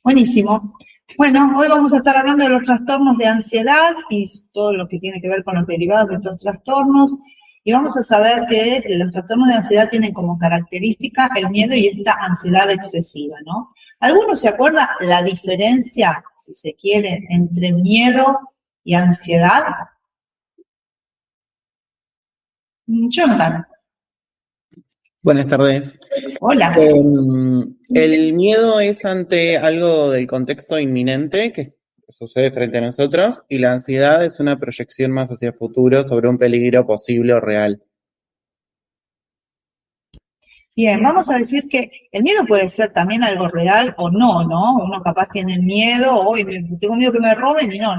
Buenísimo. Bueno, hoy vamos a estar hablando de los trastornos de ansiedad y todo lo que tiene que ver con los derivados de estos trastornos. Y vamos a saber que los trastornos de ansiedad tienen como característica el miedo y esta ansiedad excesiva, ¿no? ¿Alguno se acuerda la diferencia, si se quiere, entre miedo y ansiedad? Jonathan. Buenas tardes. Hola. El miedo es ante algo del contexto inminente que sucede frente a nosotros, y la ansiedad es una proyección más hacia el futuro sobre un peligro posible o real. Bien, vamos a decir que el miedo puede ser también algo real o no, ¿no? Uno capaz tiene miedo, hoy tengo miedo que me roben y no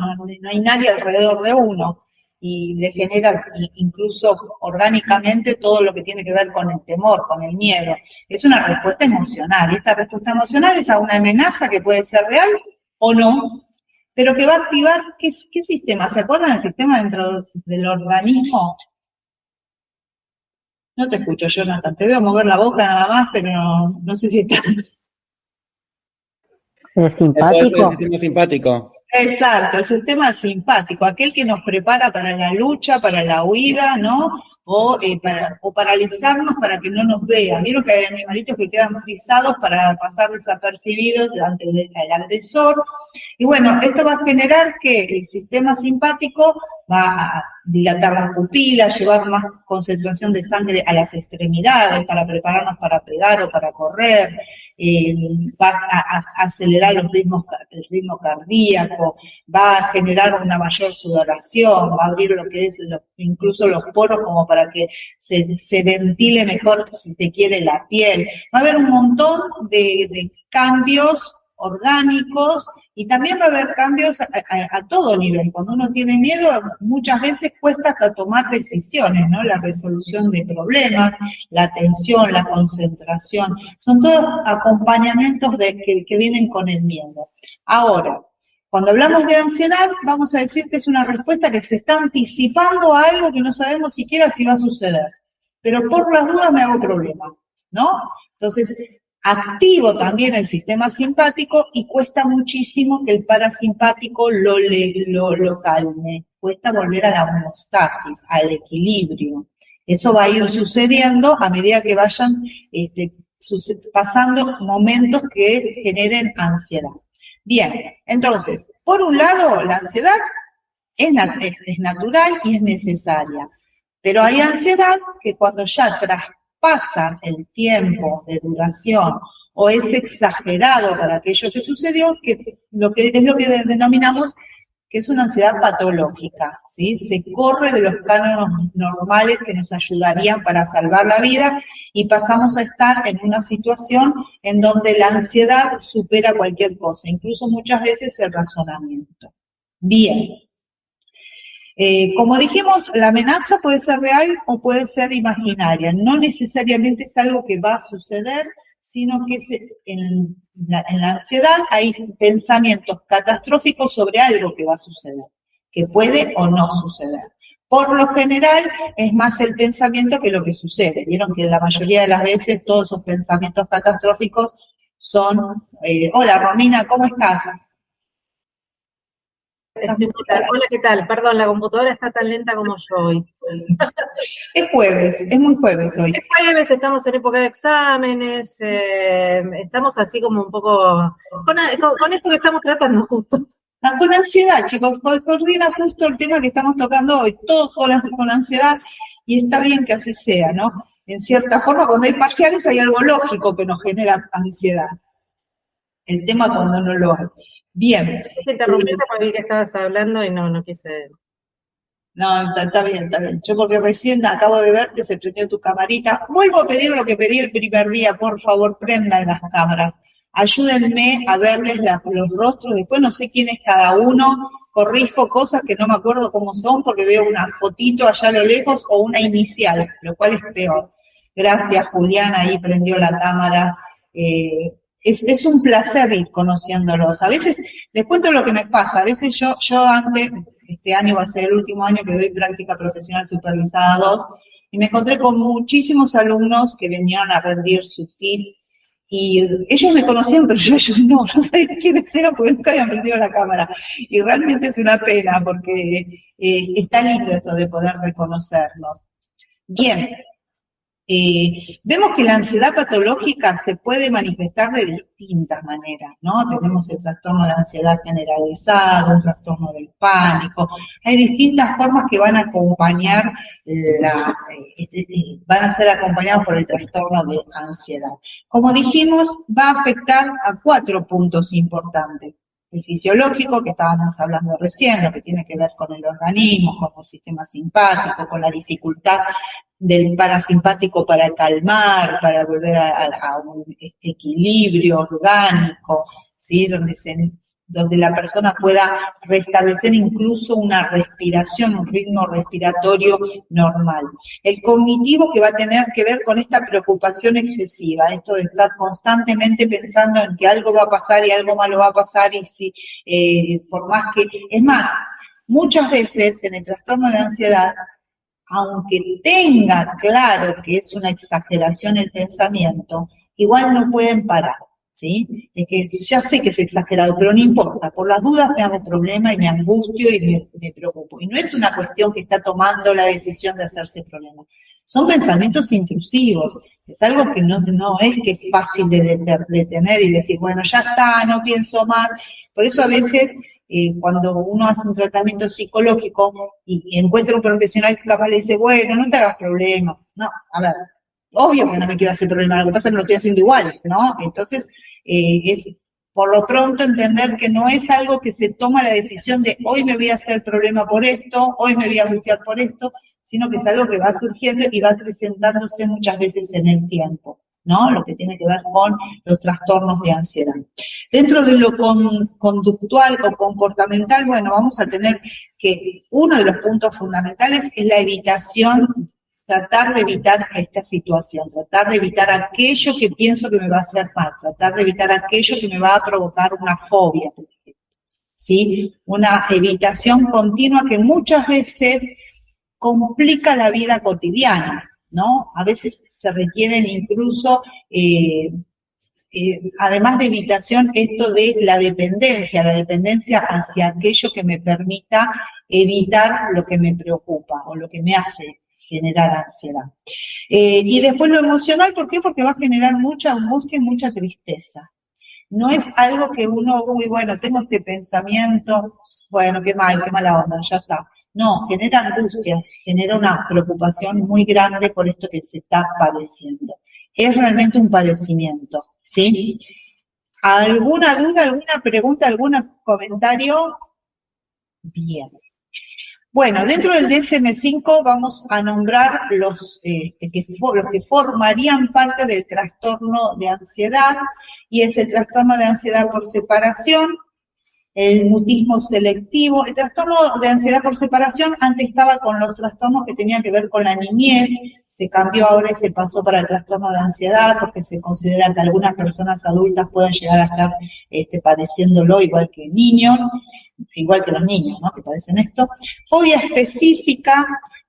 hay nadie alrededor de uno. Y le genera incluso orgánicamente todo lo que tiene que ver con el temor, con el miedo. Es una respuesta emocional. Y esta respuesta emocional es a una amenaza que puede ser real o no, pero que va a activar, ¿qué sistema? ¿Se acuerdan del sistema dentro del organismo? No te escucho, Jonathan. Te veo mover la boca nada más, pero no sé si está... ¿El simpático? El sistema simpático. Exacto, el sistema simpático, aquel que nos prepara para la lucha, para la huida, ¿no? O paralizarnos para que no nos vean. Vieron que hay animalitos que quedan frisados para pasar desapercibidos ante el agresor. Y bueno, esto va a generar que el sistema simpático va a dilatar las pupilas, llevar más concentración de sangre a las extremidades para prepararnos para pegar o para correr, va a acelerar el ritmo cardíaco, va a generar una mayor sudoración, va a abrir lo que es incluso los poros como para que se ventile mejor, si se quiere, la piel. Va a haber un montón de cambios orgánicos y también va a haber cambios a todo nivel. Cuando uno tiene miedo, muchas veces cuesta hasta tomar decisiones, ¿no? La resolución de problemas, la atención, la concentración, son todos acompañamientos que vienen con el miedo. Ahora, cuando hablamos de ansiedad, vamos a decir que es una respuesta que se está anticipando a algo que no sabemos siquiera si va a suceder. Pero por las dudas me hago problema, ¿no? Entonces, activo también el sistema simpático y cuesta muchísimo que el parasimpático lo calme. Cuesta volver a la homeostasis, al equilibrio. Eso va a ir sucediendo a medida que vayan pasando momentos que generen ansiedad. Bien, entonces, por un lado, la ansiedad es natural y es necesaria, pero hay ansiedad que cuando ya traspasa el tiempo de duración o es exagerado para aquello que sucedió, que es lo que denominamos que es una ansiedad patológica, ¿sí? Se corre de los cánones normales que nos ayudarían para salvar la vida y pasamos a estar en una situación en donde la ansiedad supera cualquier cosa, incluso muchas veces el razonamiento. Bien. Como dijimos, la amenaza puede ser real o puede ser imaginaria. No necesariamente es algo que va a suceder, sino que en la ansiedad hay pensamientos catastróficos sobre algo que va a suceder, que puede o no suceder. Por lo general es más el pensamiento que lo que sucede. Vieron que la mayoría de las veces todos esos pensamientos catastróficos son, hola Romina, ¿cómo estás? Hola, ¿qué tal? Perdón, la computadora está tan lenta como yo hoy. Es jueves, es muy jueves hoy. Es jueves, estamos en época de exámenes, estamos así como un poco con esto que estamos tratando justo. Con ansiedad, chicos, coordina justo el tema que estamos tocando hoy, todos con ansiedad, y está bien que así sea, ¿no? En cierta forma, cuando hay parciales hay algo lógico que nos genera ansiedad. El tema cuando no lo hay. Bien. Te interrumpí porque vi que estabas hablando y no quise. No, está bien. Yo porque recién acabo de ver que se prendió tu camarita. Vuelvo a pedir lo que pedí el primer día, por favor, prendan las cámaras. Ayúdenme a verles los rostros, después no sé quién es cada uno, corrijo cosas que no me acuerdo cómo son porque veo una fotito allá a lo lejos o una inicial, lo cual es peor. Gracias, Juliana, ahí prendió la cámara. Es un placer ir conociéndolos. A veces, les cuento lo que me pasa, a veces yo antes, este año va a ser el último año que doy práctica profesional supervisada 2, y me encontré con muchísimos alumnos que vinieron a rendir su TIF, Y ellos me conocían, pero yo ellos no sabía quiénes eran porque nunca habían prendido la cámara. Y realmente es una pena porque está lindo esto de poder reconocernos. Bien, vemos que la ansiedad patológica se puede manifestar de distintas maneras, ¿no? Tenemos el trastorno de ansiedad generalizado, un trastorno del pánico. Hay distintas formas que van a acompañar van a ser acompañados por el trastorno de ansiedad. Como dijimos, va a afectar a 4 puntos importantes. El fisiológico, que estábamos hablando recién, lo que tiene que ver con el organismo, con el sistema simpático, con la dificultad del parasimpático para calmar, para volver a un equilibrio orgánico, ¿sí? Donde la persona pueda restablecer incluso una respiración, un ritmo respiratorio normal. El cognitivo, que va a tener que ver con esta preocupación excesiva, esto de estar constantemente pensando en que algo va a pasar y algo malo va a pasar, y si por más que... Es más, muchas veces en el trastorno de ansiedad, aunque tenga claro que es una exageración el pensamiento, igual no pueden parar, ¿sí? Es que ya sé que es exagerado, pero no importa, por las dudas me hago problema y me angustio y me preocupo. Y no es una cuestión que está tomando la decisión de hacerse problema. Son pensamientos intrusivos, es algo que no es que es fácil de detener y decir, bueno, ya está, no pienso más. Por eso a veces... cuando uno hace un tratamiento psicológico y encuentra un profesional que capaz le dice, bueno, no te hagas problema. No, a ver, obvio que no me quiero hacer problema, lo que pasa es que lo estoy haciendo igual, ¿no? Entonces, es por lo pronto entender que no es algo que se toma la decisión de hoy me voy a hacer problema por esto, hoy me voy a angustiar por esto, sino que es algo que va surgiendo y va presentándose muchas veces en el tiempo, ¿no? Lo que tiene que ver con los trastornos de ansiedad. Dentro de lo conductual o comportamental, bueno, vamos a tener que uno de los puntos fundamentales es la evitación, tratar de evitar esta situación, tratar de evitar aquello que pienso que me va a hacer mal, tratar de evitar aquello que me va a provocar una fobia, por ejemplo, ¿sí? Una evitación continua que muchas veces complica la vida cotidiana, ¿no? A veces se requieren incluso, además de evitación, esto de la dependencia hacia aquello que me permita evitar lo que me preocupa o lo que me hace generar ansiedad. Y después lo emocional, ¿por qué? Porque va a generar mucha angustia y mucha tristeza. No es algo que uno, uy, bueno, tengo este pensamiento, bueno, qué mala onda, ya está. No, genera angustia, genera una preocupación muy grande por esto que se está padeciendo. Es realmente un padecimiento, ¿sí? ¿Alguna duda, alguna pregunta, algún comentario? Bien. Bueno, dentro del DSM-5 vamos a nombrar los que formarían parte del trastorno de ansiedad, y es el trastorno de ansiedad por separación, el mutismo selectivo. El trastorno de ansiedad por separación antes estaba con los trastornos que tenían que ver con la niñez, se cambió ahora y se pasó para el trastorno de ansiedad porque se considera que algunas personas adultas pueden llegar a estar padeciéndolo igual que niños, igual que los niños, ¿no? Que padecen esto. Fobia específica,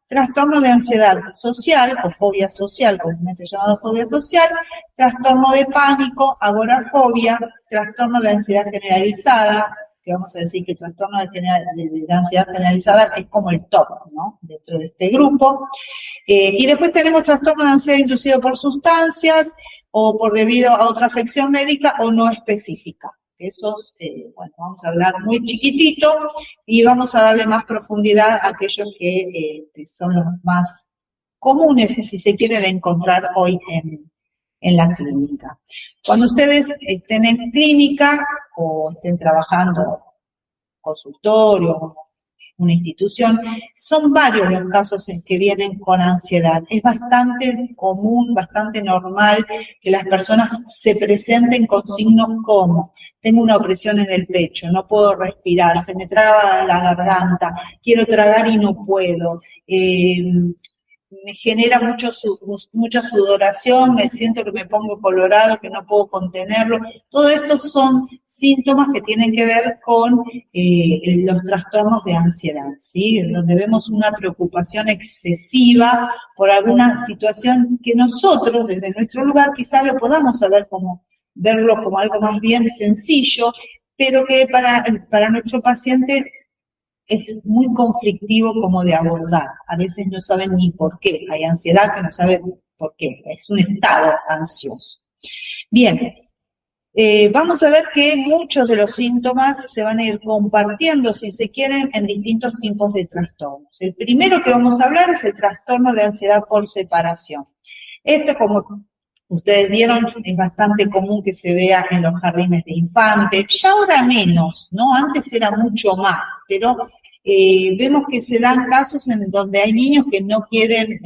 trastorno de ansiedad social o fobia social, comúnmente llamado fobia social, trastorno de pánico, agorafobia, trastorno de ansiedad generalizada, que vamos a decir que el trastorno de ansiedad generalizada es como el top, ¿no? Dentro de este grupo. Y después tenemos trastorno de ansiedad inducido por sustancias o por debido a otra afección médica o no específica. Esos, bueno, vamos a hablar muy chiquitito y vamos a darle más profundidad a aquellos que son los más comunes, si se quiere, de encontrar hoy en la clínica. Cuando ustedes estén en clínica o estén trabajando en consultorio, una institución, son varios los casos en que vienen con ansiedad. Es bastante común, bastante normal que las personas se presenten con signos como: tengo una opresión en el pecho, no puedo respirar, se me traba la garganta, quiero tragar y no puedo, me genera mucha sudoración, me siento que me pongo colorado, que no puedo contenerlo. Todo esto son síntomas que tienen que ver con los trastornos de ansiedad, ¿sí? Donde vemos una preocupación excesiva por alguna situación que nosotros, desde nuestro lugar, quizás lo podamos saber como verlo como algo más bien sencillo, pero que para nuestro paciente es muy conflictivo como de abordar. A veces no saben ni por qué. Hay ansiedad que no saben por qué. Es un estado ansioso. Bien, vamos a ver que muchos de los síntomas se van a ir compartiendo, si se quieren, en distintos tipos de trastornos. El primero que vamos a hablar es el trastorno de ansiedad por separación. Esto, como ustedes vieron, es bastante común que se vea en los jardines de infantes, ya ahora menos, ¿no? Antes era mucho más, pero vemos que se dan casos en donde hay niños que no quieren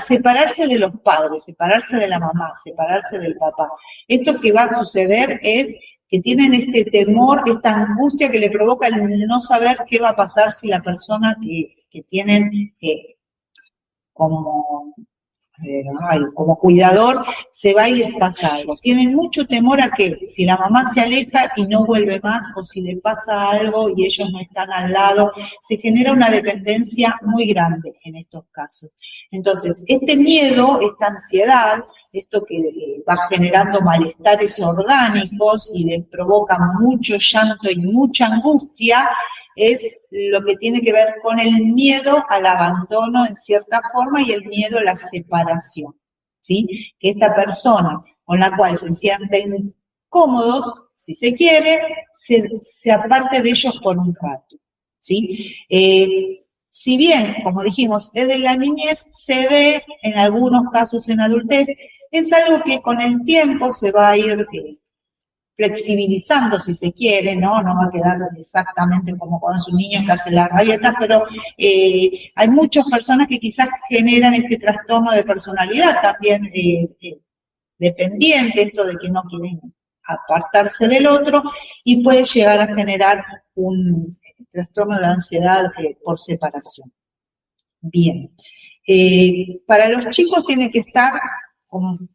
separarse de los padres, separarse de la mamá, separarse del papá. Esto que va a suceder es que tienen este temor, esta angustia que le provoca el no saber qué va a pasar si la persona que tienen como cuidador se va y les pasa algo. Tienen mucho temor a que si la mamá se aleja y no vuelve más, o si le pasa algo y ellos no están al lado, se genera una dependencia muy grande en estos casos. Entonces, este miedo, esta ansiedad, esto que va generando malestares orgánicos y les provoca mucho llanto y mucha angustia, es lo que tiene que ver con el miedo al abandono en cierta forma y el miedo a la separación, ¿sí? Que esta persona con la cual se sienten cómodos, si se quiere, se aparte de ellos por un rato, ¿sí? Si bien, como dijimos, desde la niñez se ve en algunos casos en adultez, es algo que con el tiempo se va a ir flexibilizando, si se quiere, ¿no? No va a quedar exactamente como cuando es un niño que hace las rayetas, pero hay muchas personas que quizás generan este trastorno de personalidad también dependiente, esto de que no quieren apartarse del otro, y puede llegar a generar un trastorno de ansiedad por separación. Bien. Para los chicos tiene que estar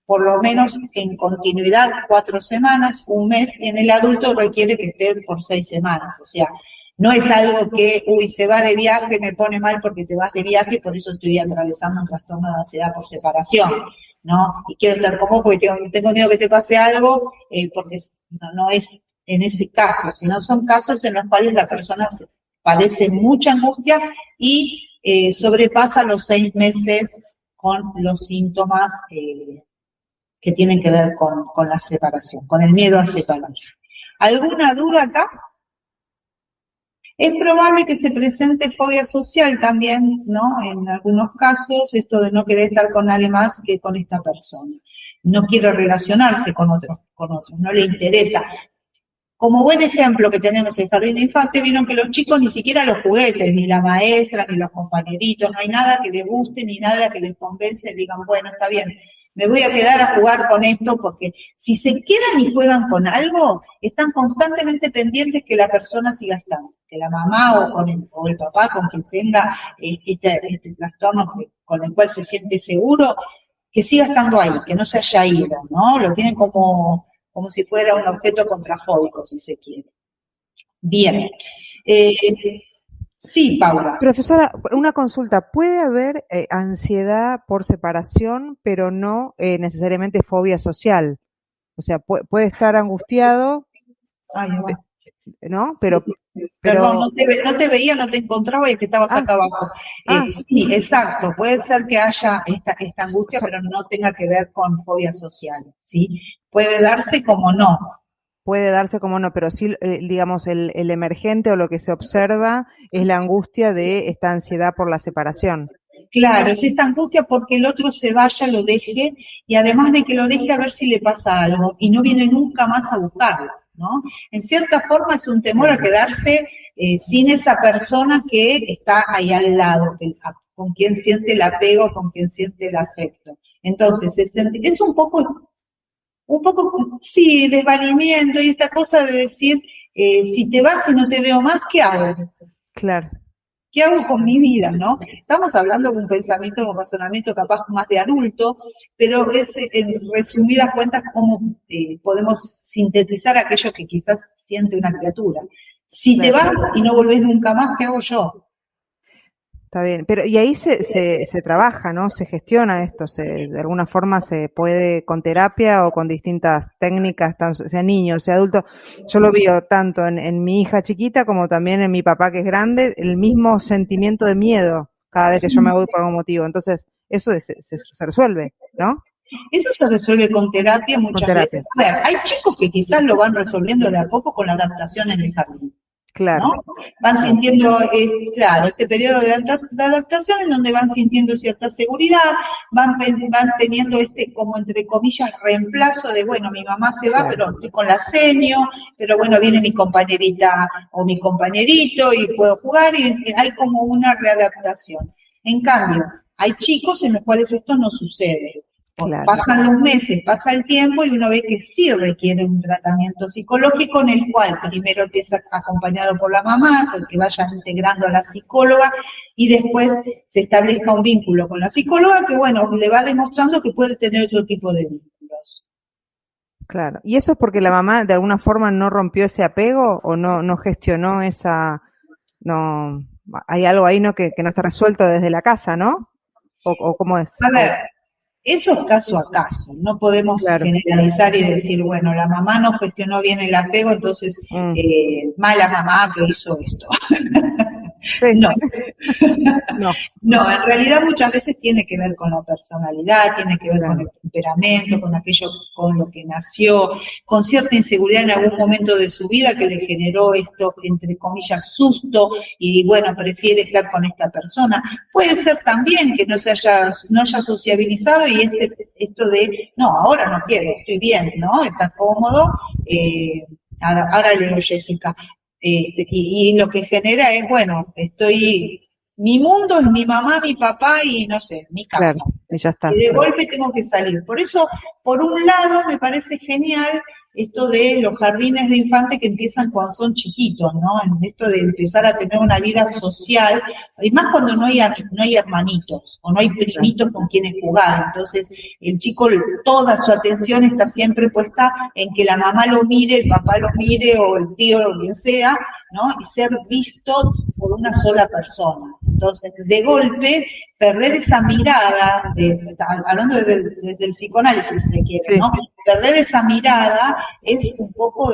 por lo menos en continuidad 4 semanas, un mes, y en el adulto requiere que esté por 6 semanas. O sea, no es algo que, se va de viaje, me pone mal porque te vas de viaje, por eso estoy atravesando un trastorno de ansiedad por separación, ¿no? Y quiero estar con vos porque tengo miedo que te pase algo, porque no es en ese caso, sino son casos en los cuales la persona padece mucha angustia y sobrepasa los 6 meses con los síntomas que tienen que ver con la separación, con el miedo a separarse. ¿Alguna duda acá? Es probable que se presente fobia social también, ¿no? En algunos casos, esto de no querer estar con nadie más que con esta persona. No quiere relacionarse con otros, no le interesa. Como buen ejemplo que tenemos en el jardín de infantes, vieron que los chicos ni siquiera los juguetes, ni la maestra, ni los compañeritos, no hay nada que les guste, ni nada que les convence, digan, bueno, está bien, me voy a quedar a jugar con esto, porque si se quedan y juegan con algo, están constantemente pendientes que la persona siga estando, que la mamá o el papá con quien tenga este trastorno con el cual se siente seguro, que siga estando ahí, que no se haya ido, ¿no? Lo tienen como si fuera un objeto contrafóbico, si se quiere. Bien. Sí, Paula. Profesora, una consulta. ¿Puede haber ansiedad por separación, pero no necesariamente fobia social? O sea, puede estar angustiado, ¿no? Pero Perdón, no te veía, no te encontraba y que estabas acá abajo. Sí, exacto. Puede ser que haya esta angustia, pero no tenga que ver con fobia social, ¿sí? Puede darse como no. Puede darse como no, pero sí, digamos, el emergente o lo que se observa es la angustia de esta ansiedad por la separación. Claro, es esta angustia porque el otro se vaya, lo deje, y además de que lo deje a ver si le pasa algo, y no viene nunca más a buscarlo, ¿no? En cierta forma es un temor a quedarse sin esa persona que está ahí al lado, con quien siente el apego, con quien siente el afecto. Entonces, es un poco, sí, desvalimiento y esta cosa de decir, si te vas y no te veo más, ¿qué hago? Claro. ¿Qué hago con mi vida, no? Estamos hablando de un pensamiento, un razonamiento capaz más de adulto, pero es, en resumidas cuentas, cómo podemos sintetizar aquello que quizás siente una criatura. Si te vas y no volvés nunca más, ¿qué hago yo? Está bien, pero y ahí se trabaja, ¿no? Se gestiona esto, de alguna forma se puede con terapia o con distintas técnicas, sea niño, sea adulto. Yo lo veo tanto en mi hija chiquita como también en mi papá que es grande, el mismo sentimiento de miedo cada vez que yo me voy por algún motivo. Entonces, eso se resuelve, ¿no? Eso se resuelve con terapia muchas terapia. veces. A ver, hay chicos que quizás lo van resolviendo de a poco con la adaptación en el jardín. Claro. ¿No? Van sintiendo, claro, este periodo de adaptación en donde van sintiendo cierta seguridad, van teniendo como entre comillas reemplazo de, bueno, mi mamá se va, pero estoy con la seño, pero bueno, viene mi compañerita o mi compañerito y puedo jugar y hay como una readaptación. En cambio, hay chicos en los cuales esto no sucede. Claro. Pasan los meses, pasa el tiempo y uno ve que sí requiere un tratamiento psicológico en el cual primero empieza acompañado por la mamá, que vayan integrando a la psicóloga y después se establezca un vínculo con la psicóloga que, bueno, le va demostrando que puede tener otro tipo de vínculos. Claro. ¿Y eso es porque la mamá de alguna forma no rompió ese apego o no gestionó no, hay algo ahí, ¿no? Que no está resuelto desde la casa, ¿no? ¿O cómo es? A ver, eso es caso a caso, no podemos generalizar y decir, bueno, la mamá no gestionó bien el apego, entonces mala mamá que hizo esto. Sí. No. No, en realidad muchas veces tiene que ver con la personalidad, tiene que ver con el temperamento, con aquello con lo que nació, con cierta inseguridad en algún momento de su vida que le generó esto, entre comillas, susto, y bueno, prefiere estar con esta persona. Puede ser también que no haya sociabilizado y esto de, no, ahora no quiero, estoy bien, ¿no? Está cómodo, ahora leo Jessica. Y lo que genera es, bueno, mi mundo es mi mamá, mi papá y no sé, mi casa. Claro, y ya está. Y de golpe tengo que salir. Por eso, por un lado, me parece genial esto de los jardines de infantes que empiezan cuando son chiquitos, ¿no? En esto de empezar a tener una vida social, y más cuando no hay hermanitos o no hay primitos con quienes jugar. Entonces, el chico, toda su atención está siempre puesta en que la mamá lo mire, el papá lo mire o el tío o quien sea, ¿no? Y ser visto por una sola persona. Entonces, de golpe, perder esa mirada, hablando desde el psicoanálisis, si se quiere, ¿no? Perder esa mirada es un poco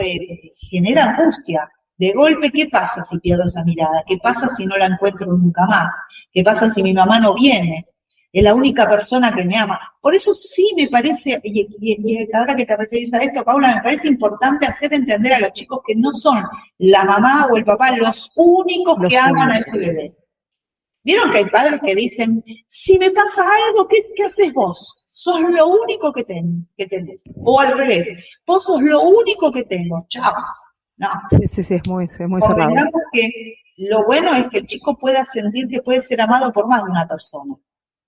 genera angustia. De golpe, ¿qué pasa si pierdo esa mirada? ¿Qué pasa si no la encuentro nunca más? ¿Qué pasa si mi mamá no viene? Es la única persona que me ama. Por eso sí me parece, y ahora que te referís a esto, Paula, me parece importante hacer entender a los chicos que no son la mamá o el papá los únicos que aman a ese bebé. ¿Vieron que hay padres que dicen, si me pasa algo, ¿qué haces vos? Sos lo único que tenés. O al revés, vos sos lo único que tengo. Chao. No. Sí, es muy cerrado. Digamos que lo bueno es que el chico pueda sentir que puede ser amado por más de una persona,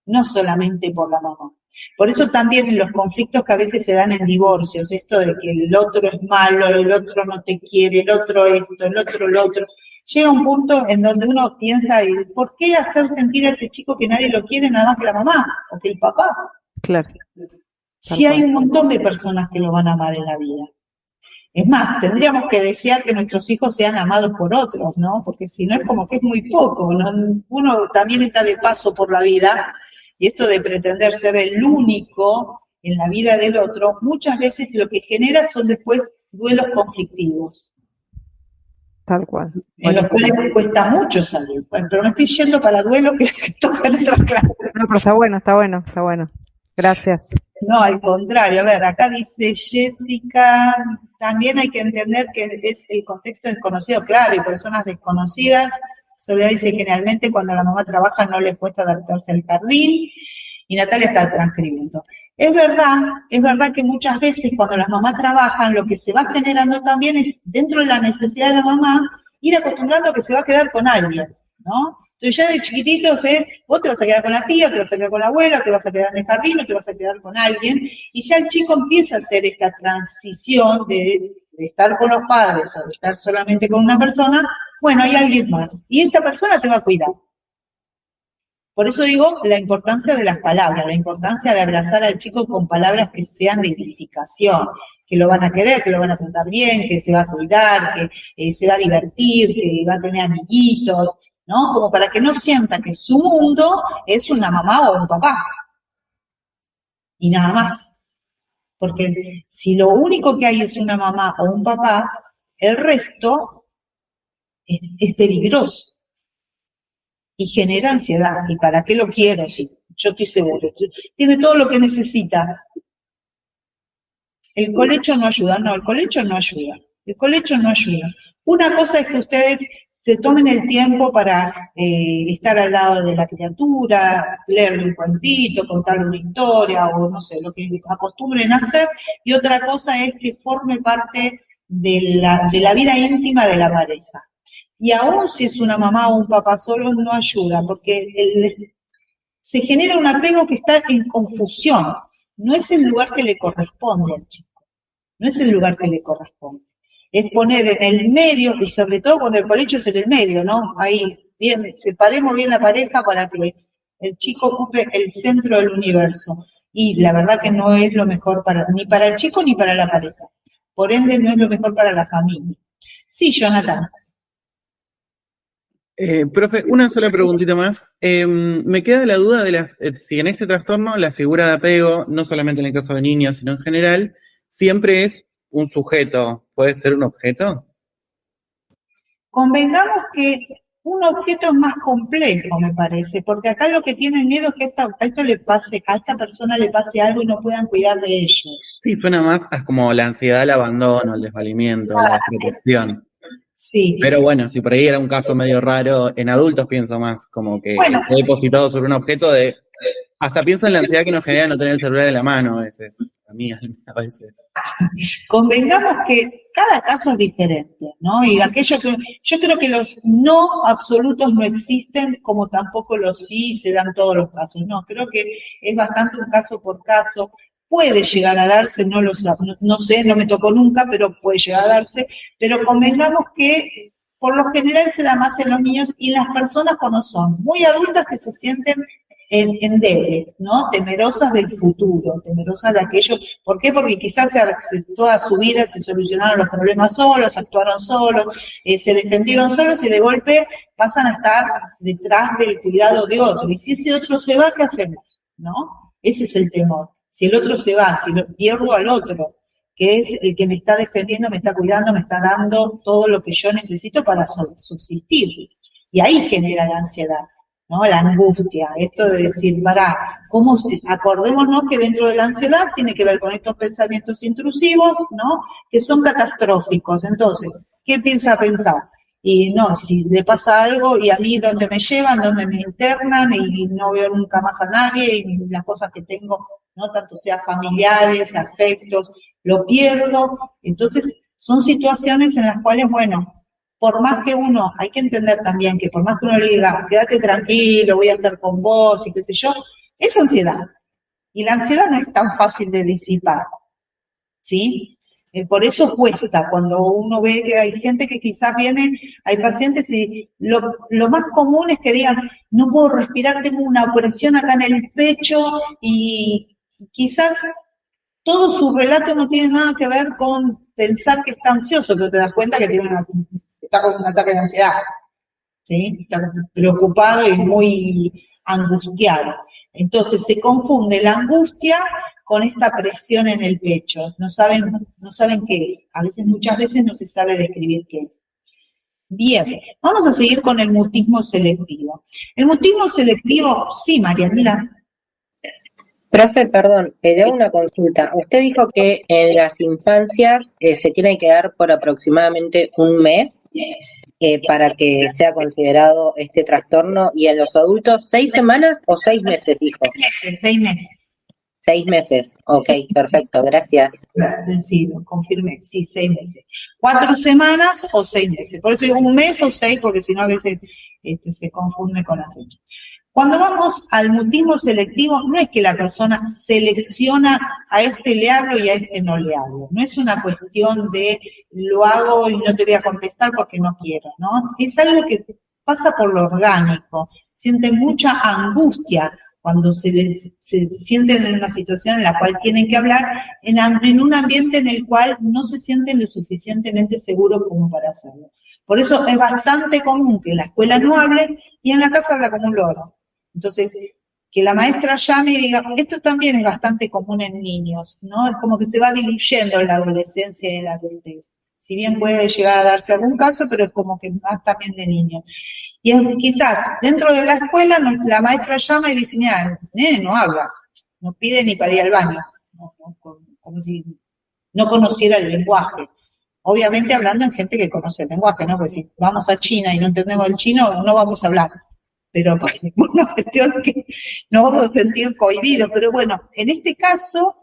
no solamente por la mamá. Por eso también en los conflictos que a veces se dan en divorcios, esto de que el otro es malo, el otro no te quiere, el otro esto, el otro lo otro, llega un punto en donde uno piensa, ¿por qué hacer sentir a ese chico que nadie lo quiere nada más que la mamá o que el papá? Claro. Sí hay un montón de personas que lo van a amar en la vida. Es más, tendríamos que desear que nuestros hijos sean amados por otros, ¿no? Porque si no es como que es muy poco, ¿no? Uno también está de paso por la vida y esto de pretender ser el único en la vida del otro, muchas veces lo que genera son después duelos conflictivos. Tal cual. En los cuales cuesta mucho salir. Bueno, pero me estoy yendo para duelo que toca en otras clases. No, pero está bueno. Gracias. No, al contrario. A ver, acá dice Jessica, también hay que entender que es el contexto desconocido, claro, y personas desconocidas. Soledad dice, generalmente cuando la mamá trabaja no le cuesta adaptarse al jardín. Y Natalia está transcribiendo. Es verdad que muchas veces cuando las mamás trabajan, lo que se va generando también es, dentro de la necesidad de la mamá, ir acostumbrando a que se va a quedar con alguien, ¿no? Entonces ya de chiquititos vos te vas a quedar con la tía, te vas a quedar con la abuela, te vas a quedar en el jardín, o te vas a quedar con alguien, y ya el chico empieza a hacer esta transición de estar con los padres o de estar solamente con una persona, bueno, hay alguien más, y esta persona te va a cuidar. Por eso digo la importancia de las palabras, la importancia de abrazar al chico con palabras que sean de edificación, que lo van a querer, que lo van a tratar bien, que se va a cuidar, que se va a divertir, que va a tener amiguitos. ¿no? Como para que no sienta que su mundo es una mamá o un papá. Y nada más. Porque si lo único que hay es una mamá o un papá, el resto es peligroso y genera ansiedad. ¿Y para qué lo quiero? Si yo estoy seguro. Tiene todo lo que necesita. El colecho no ayuda. No, el colecho no ayuda. El colecho no ayuda. Una cosa es que ustedes se tomen el tiempo para estar al lado de la criatura, leerle un cuentito, contarle una historia o no sé, lo que acostumbren a hacer, y otra cosa es que forme parte de la vida íntima de la pareja. Y aún si es una mamá o un papá solo, no ayuda, porque se genera un apego que está en confusión. No es el lugar que le corresponde al chico, no es el lugar que le corresponde. Es poner en el medio, y sobre todo cuando el colecho es en el medio, ¿no? Ahí, bien, separemos bien la pareja para que el chico ocupe el centro del universo. Y la verdad que no es lo mejor ni para el chico ni para la pareja. Por ende, no es lo mejor para la familia. Sí, Jonathan. Profe, una sola preguntita más. Me queda la duda de si en este trastorno la figura de apego, no solamente en el caso de niños, sino en general, siempre es un sujeto. ¿Puede ser un objeto? Convengamos que un objeto es más complejo, me parece, porque acá lo que tienen miedo es que a esta persona le pase algo y no puedan cuidar de ellos. Sí, suena más a como la ansiedad, el abandono, el desvalimiento, la protección. Sí. Pero bueno, si por ahí era un caso medio raro, en adultos pienso más como que Bueno, he depositado sobre un objeto hasta pienso en la ansiedad que nos genera no tener el celular en la mano a veces, a mí a veces. Convengamos que cada caso es diferente, ¿no? Y yo creo que los no absolutos no existen, como tampoco los sí se dan todos los casos. No, creo que es bastante un caso por caso. Puede llegar a darse, no sé, no me tocó nunca, pero puede llegar a darse. Pero convengamos que por lo general se da más en los niños y en las personas cuando son muy adultas que se sienten endebles, ¿no? Temerosas del futuro, temerosas de aquello. ¿Por qué? Porque quizás toda su vida se solucionaron los problemas solos, actuaron solos, se defendieron solos y de golpe pasan a estar detrás del cuidado de otro. Y si ese otro se va, ¿qué hacemos? ¿No? Ese es el temor. Si el otro se va, si pierdo al otro, que es el que me está defendiendo, me está cuidando, me está dando todo lo que yo necesito para subsistir. Y ahí genera la ansiedad, ¿no? La angustia, esto de decir, acordémonos que dentro de la ansiedad tiene que ver con estos pensamientos intrusivos, ¿no? Que son catastróficos. Entonces, ¿qué piensa pensar? Y no, si le pasa algo y a mí dónde me llevan, dónde me internan y no veo nunca más a nadie y las cosas que tengo, no tanto sea familiares, afectos, lo pierdo. Entonces, son situaciones en las cuales, bueno, por más que hay que entender también que por más que uno le diga, quédate tranquilo, voy a estar con vos y qué sé yo, es ansiedad. Y la ansiedad no es tan fácil de disipar, ¿sí? Por eso cuesta, cuando uno ve que hay gente que quizás hay pacientes y lo más común es que digan, no puedo respirar, tengo una presión acá en el pecho y quizás todo su relato no tiene nada que ver con pensar que está ansioso, pero te das cuenta que está con un ataque de ansiedad, ¿sí? Está preocupado y muy angustiado. Entonces se confunde la angustia con esta presión en el pecho. No saben qué es. Muchas veces no se sabe describir qué es. Bien, vamos a seguir con el mutismo selectivo. El mutismo selectivo, sí, Marianela. Profe, perdón, le hago una consulta. Usted dijo que en las infancias se tiene que dar por aproximadamente un mes para que sea considerado este trastorno, y en los adultos, 6 semanas o 6 meses, dijo. 6 meses. 6 meses, ok, perfecto, gracias. Sí, lo confirmé, sí, 6 meses. 4 semanas o 6 meses. Por eso digo un mes o 6, porque si no a veces se confunde con la fecha. Cuando vamos al mutismo selectivo, no es que la persona selecciona a este le hablo y a este no le hablo. No es una cuestión de lo hago y no te voy a contestar porque no quiero, ¿no? Es algo que pasa por lo orgánico. Siente mucha angustia cuando se sienten en una situación en la cual tienen que hablar, en un ambiente en el cual no se sienten lo suficientemente seguros como para hacerlo. Por eso es bastante común que en la escuela no hablen y en la casa habla como un loro. Entonces, que la maestra llame y diga, esto también es bastante común en niños, ¿no? Es como que se va diluyendo en la adolescencia y en la adultez. Si bien puede llegar a darse algún caso, pero es como que más también de niños. Y es, quizás dentro de la escuela la maestra llama y dice, mira, nene no habla, no pide ni para ir al baño, como si no conociera el lenguaje. Obviamente hablando en gente que conoce el lenguaje, ¿no? Porque si vamos a China y no entendemos el chino, no vamos a hablar. Pero por una cuestión que nos vamos a sentir cohibidos. Pero bueno, en este caso,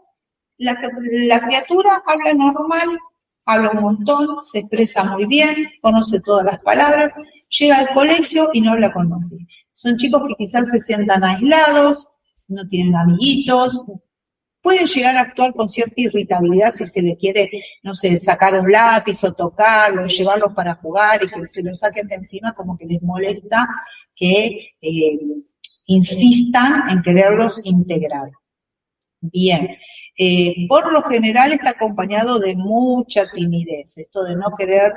la criatura habla normal, habla un montón, se expresa muy bien, conoce todas las palabras, llega al colegio y no habla con nadie. Son chicos que quizás se sientan aislados, no tienen amiguitos, pueden llegar a actuar con cierta irritabilidad si se le quiere, no sé, sacar un lápiz o tocarlo, llevarlos para jugar y que se lo saquen de encima, como que les molesta que insistan en quererlos integrar. Bien, por lo general está acompañado de mucha timidez, esto de no querer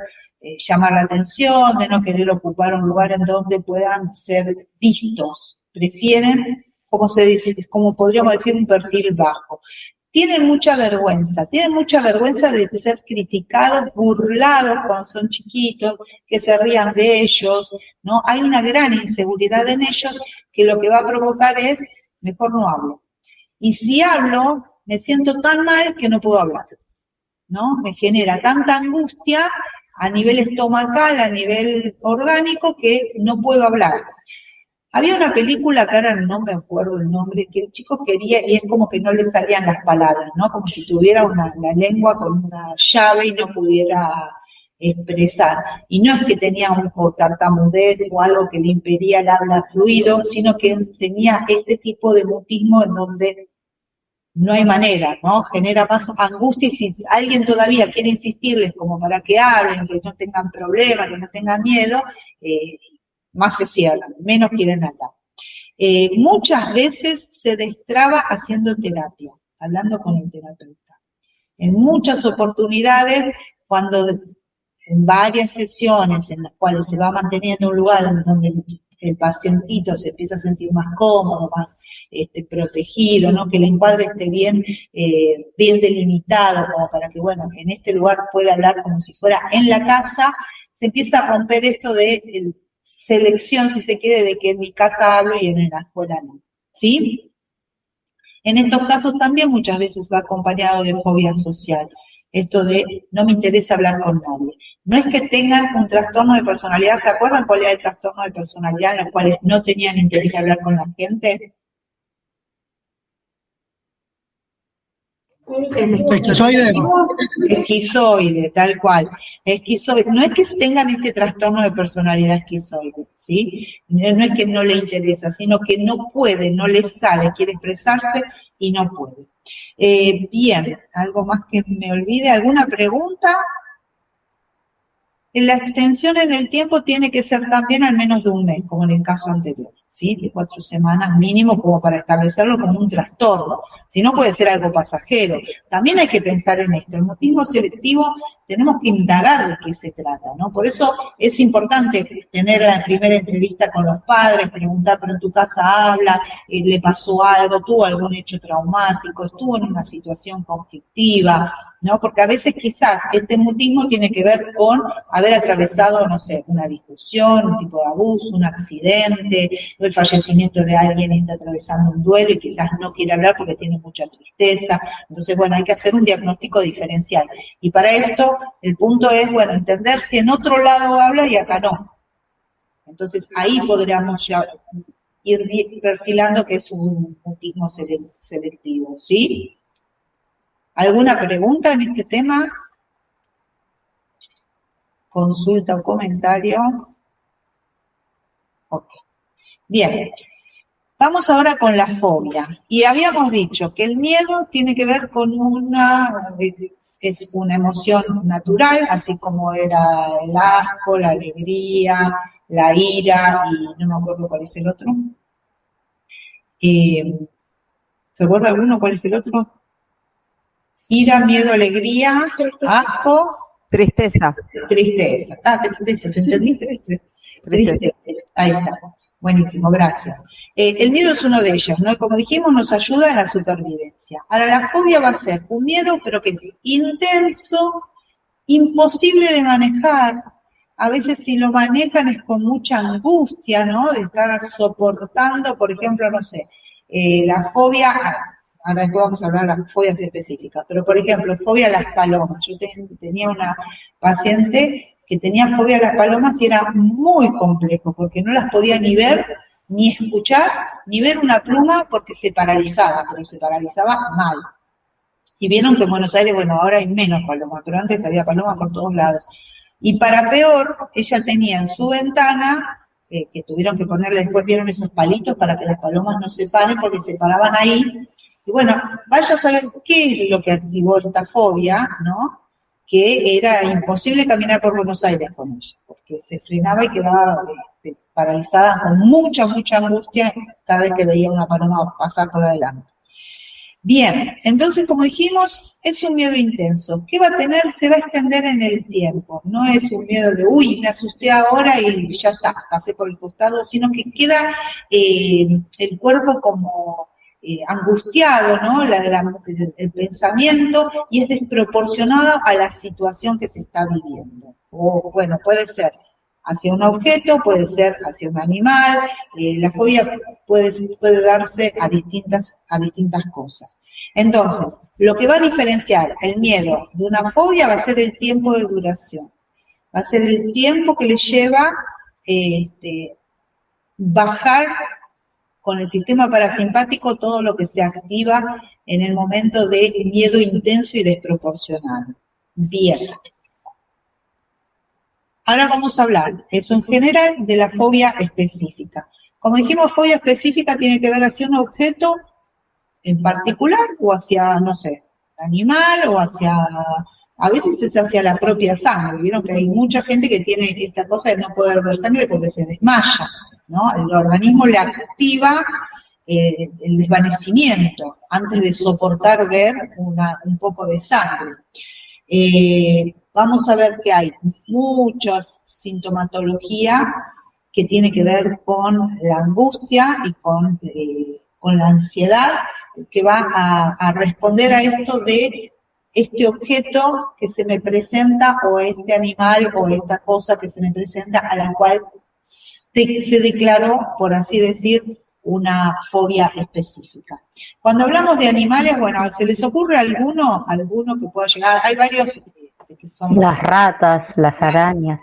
llamar la atención, de no querer ocupar un lugar en donde puedan ser vistos, prefieren, como podríamos decir, un perfil bajo. Tienen mucha vergüenza de ser criticados, burlados cuando son chiquitos, que se rían de ellos, ¿no? Hay una gran inseguridad en ellos que lo que va a provocar es, mejor no hablo. Y si hablo, me siento tan mal que no puedo hablar, ¿no? Me genera tanta angustia a nivel estomacal, a nivel orgánico, que no puedo hablar. Había una película que ahora no me acuerdo el nombre, que el chico quería y es como que no le salían las palabras, ¿no? Como si tuviera la lengua con una llave y no pudiera expresar. Y no es que tenía un tartamudez o algo que le impedía el habla fluido, sino que tenía este tipo de mutismo en donde no hay manera, ¿no? Genera más angustia y si alguien todavía quiere insistirles como para que hablen, que no tengan problemas, que no tengan miedo, más se cierran, menos quieren hablar. Muchas veces se destraba haciendo terapia, hablando con el terapeuta. En muchas oportunidades, cuando en varias sesiones en las cuales se va manteniendo un lugar en donde el pacientito se empieza a sentir más cómodo, más protegido, ¿no? Que el encuadre esté bien delimitado, como para que, bueno, en este lugar pueda hablar como si fuera en la casa, se empieza a romper esto de selección, si se quiere, de que en mi casa hablo y en la escuela no, ¿sí? En estos casos también muchas veces va acompañado de fobia social, esto de no me interesa hablar con nadie. No es que tengan un trastorno de personalidad, ¿se acuerdan cuál era el trastorno de personalidad en los cuales no tenían interés de hablar con la gente? Esquizoide, tal cual. Esquizoide. No es que tengan este trastorno de personalidad esquizoide, ¿sí? No es que no le interesa, sino que no puede, no le sale, quiere expresarse y no puede. Bien, ¿algo más que me olvide? ¿Alguna pregunta? La extensión en el tiempo tiene que ser también al menos de un mes, como en el caso anterior, ¿sí? De 4 semanas mínimo como para establecerlo como un trastorno. Si no puede ser algo pasajero. También hay que pensar en esto. El mutismo selectivo tenemos que indagar de qué se trata, ¿no? Por eso es importante tener la primera entrevista con los padres, preguntar, pero en tu casa habla, le pasó algo, tuvo algún hecho traumático, estuvo en una situación conflictiva, ¿no? Porque a veces quizás este mutismo tiene que ver con haber atravesado, no sé, una discusión, un tipo de abuso, un accidente, el fallecimiento de alguien, está atravesando un duelo y quizás no quiere hablar porque tiene mucha tristeza. Entonces, bueno, hay que hacer un diagnóstico diferencial. Y para esto, el punto es, bueno, entender si en otro lado habla y acá no. Entonces, ahí podríamos ya ir perfilando que es un mutismo selectivo, ¿sí? ¿Alguna pregunta en este tema? ¿Consulta o comentario? Ok. Bien. Vamos ahora con la fobia. Y habíamos dicho que el miedo tiene que ver con es una emoción natural, así como era el asco, la alegría, la ira y no me acuerdo cuál es el otro. ¿Se acuerda alguno? ¿Cuál es el otro? Ira, miedo, alegría, asco, Tristeza. tristeza. Tristeza, ¿te entendiste? Tristeza. Ahí está. Buenísimo, gracias. El miedo es uno de ellos, ¿no? Como dijimos, nos ayuda en la supervivencia. Ahora, la fobia va a ser un miedo, pero que es intenso, imposible de manejar. A veces si lo manejan es con mucha angustia, ¿no? De estar soportando, por ejemplo, no sé, la fobia, ahora después vamos a hablar de las fobias específicas, pero por ejemplo, fobia a las palomas. Yo tenía una paciente que tenía fobia a las palomas y era muy complejo, porque no las podía ni ver, ni escuchar, ni ver una pluma porque se paralizaba, pero se paralizaba mal. Y vieron que en Buenos Aires, bueno, ahora hay menos palomas, pero antes había palomas por todos lados. Y para peor, ella tenía en su ventana, que tuvieron que ponerle, después vieron esos palitos para que las palomas no se paren, porque se paraban ahí. Y bueno, vaya a saber qué es lo que activó esta fobia, ¿no? Que era imposible caminar por Buenos Aires con ella, porque se frenaba y quedaba paralizada con mucha, mucha angustia cada vez que veía una paloma pasar por adelante. Bien, entonces como dijimos, es un miedo intenso. ¿Qué va a tener? Se va a extender en el tiempo. No es un miedo de, uy, me asusté ahora y ya está, pasé por el costado, sino que queda el cuerpo como angustiado, ¿no? El pensamiento, y es desproporcionado a la situación que se está viviendo. O bueno, puede ser hacia un objeto, puede ser hacia un animal, la fobia puede darse a distintas cosas. Entonces, lo que va a diferenciar el miedo de una fobia va a ser el tiempo de duración, va a ser el tiempo que le lleva bajar con el sistema parasimpático todo lo que se activa en el momento de miedo intenso y desproporcionado. Bien. Ahora vamos a hablar, eso en general, de la fobia específica. Como dijimos, fobia específica tiene que ver hacia un objeto en particular o hacia, no sé, animal o hacia, a veces es hacia la propia sangre. Vieron que hay mucha gente que tiene esta cosa de no poder ver sangre porque se desmaya, ¿no? El organismo le activa el desvanecimiento antes de soportar ver un poco de sangre. Vamos a ver que hay mucha sintomatología que tiene que ver con la angustia y con la ansiedad, que va a responder a esto de este objeto que se me presenta, o este animal, o esta cosa que se me presenta, a la cual se declaró, por así decir, una fobia específica. Cuando hablamos de animales, bueno, ¿se les ocurre alguno que pueda llegar? Hay varios que son... Las ratas, las arañas.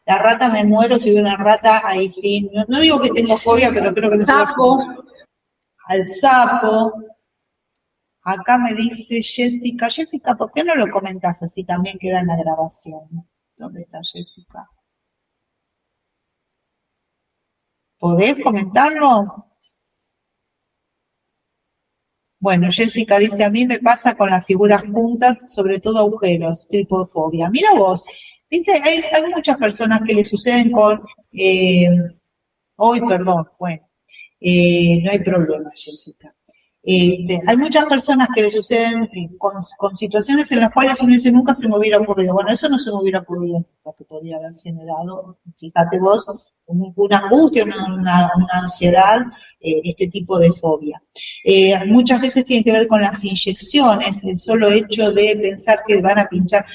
La rata, me muero si veo una rata, ahí sí. No digo que tengo fobia, pero creo que me sapo. Al sapo. Acá me dice Jessica, ¿por qué no lo comentás? Así también queda en la grabación. ¿Dónde está Jessica? ¿Podés comentarlo? Bueno, Jessica dice, a mí me pasa con las figuras juntas, sobre todo agujeros, tripofobia. Mira vos, viste, hay muchas personas que le suceden con... no hay problema, Jessica. Hay muchas personas que le suceden con situaciones en las cuales uno dice, nunca se me hubiera ocurrido. Bueno, eso no se me hubiera ocurrido, porque podría haber generado, fíjate vos, una angustia, una ansiedad, este tipo de fobia. Muchas veces tiene que ver con las inyecciones, el solo hecho de pensar que van a pinchar.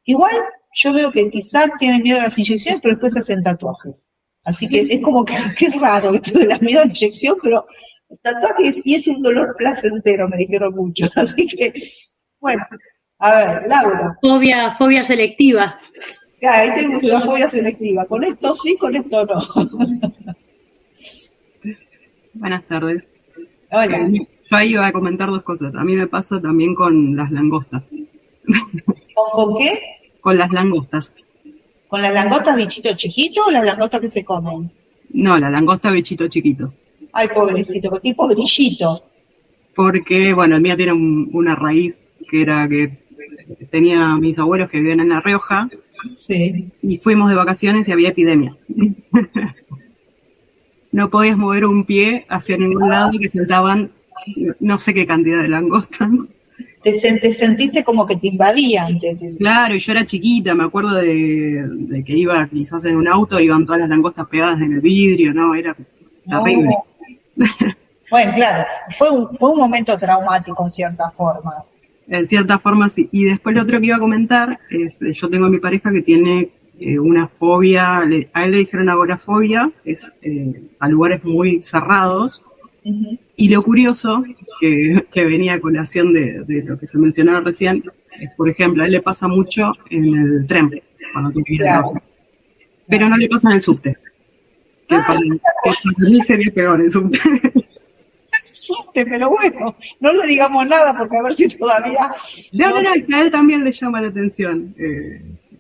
Igual yo veo que quizás tienen miedo a las inyecciones, pero después hacen tatuajes. Así que es como que qué raro esto de la miedo a la inyección, pero tatuajes, y es un dolor placentero, me dijeron mucho. Así que, bueno, a ver, Laura. Fobia selectiva. Claro, ahí tenemos una fobia selectiva. Con esto sí, con esto no. Buenas tardes. Hola. Yo ahí iba a comentar dos cosas. A mí me pasa también con las langostas. ¿Con qué? Con las langostas. ¿Con las langostas bichito chiquito o las langostas que se comen? No, la langosta bichito chiquito. Ay, pobrecito, tipo grillito. Porque, bueno, el mío tiene una raíz que era que tenía mis abuelos que vivían en La Rioja. Sí. Y fuimos de vacaciones y había epidemia. no podías mover un pie hacia ningún lado, que saltaban no sé qué cantidad de langostas. Te sentiste como que te invadían. Claro, y yo era chiquita, me acuerdo de que iba quizás en un auto, iban todas las langostas pegadas en el vidrio, ¿no? Era terrible. Bueno, claro, fue un momento traumático en cierta forma. En cierta forma, sí. Y después lo otro que iba a comentar es, yo tengo a mi pareja que tiene una fobia, a él le dijeron agorafobia, es a lugares muy cerrados. Uh-huh. Y lo curioso, que venía a colación de lo que se mencionaba recién, es, por ejemplo, a él le pasa mucho en el tren, cuando tú vienes Claro. pero no le pasa en el subte. Que para mí sería peor el subte. Subte, pero bueno, no le digamos nada porque a ver si todavía... No, es que a él también le llama la atención.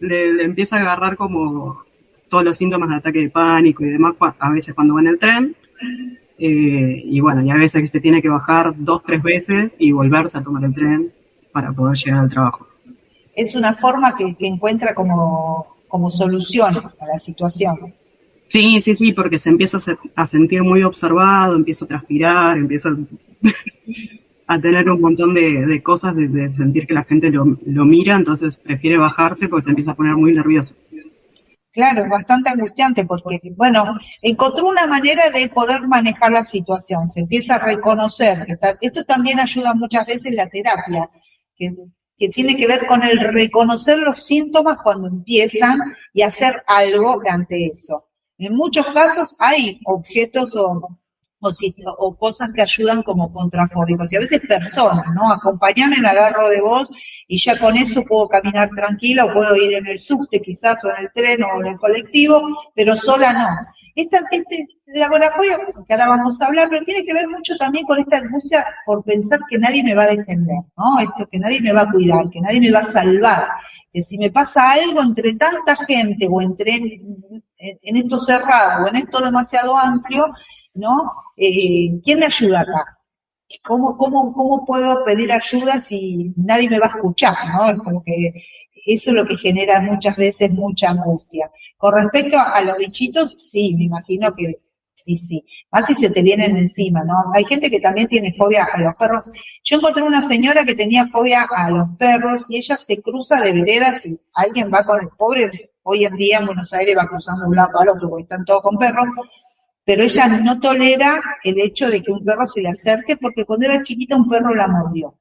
Le empieza a agarrar como todos los síntomas de ataque de pánico y demás, a veces cuando va en el tren. Y bueno, y a veces que se tiene que bajar 2-3 veces y volverse a tomar el tren para poder llegar al trabajo. Es una forma que encuentra como solución a la situación. Sí, porque se empieza a sentir muy observado, empieza a transpirar, empieza a tener un montón de cosas, de sentir que la gente lo mira, entonces prefiere bajarse porque se empieza a poner muy nervioso. Claro, es bastante angustiante porque, bueno, encontró una manera de poder manejar la situación, se empieza a reconocer. Esto también ayuda muchas veces la terapia, que tiene que ver con el reconocer los síntomas cuando empiezan y hacer algo ante eso. En muchos casos hay objetos o cosas que ayudan como contrafóbicos, y a veces personas, ¿no? Acompáñame, me agarro de vos y ya con eso puedo caminar tranquila o puedo ir en el subte quizás o en el tren o en el colectivo, pero sola no. De agorafobia, que ahora vamos a hablar, pero tiene que ver mucho también con esta angustia por pensar que nadie me va a defender, ¿no? Esto, que nadie me va a cuidar, que nadie me va a salvar, que si me pasa algo entre tanta gente o entre en esto cerrado o en esto demasiado amplio, ¿no? ¿Quién me ayuda acá? ¿Cómo puedo pedir ayuda si nadie me va a escuchar, ¿no? Es como que eso es lo que genera muchas veces mucha angustia. Con respecto a los bichitos, sí, me imagino que sí. Más si se te vienen encima, ¿no? Hay gente que también tiene fobia a los perros. Yo encontré una señora que tenía fobia a los perros y ella se cruza de veredas y alguien va con el pobre. Hoy en día en Buenos Aires va cruzando de un lado al otro porque están todos con perros. Pero ella no tolera el hecho de que un perro se le acerque porque cuando era chiquita un perro la mordió.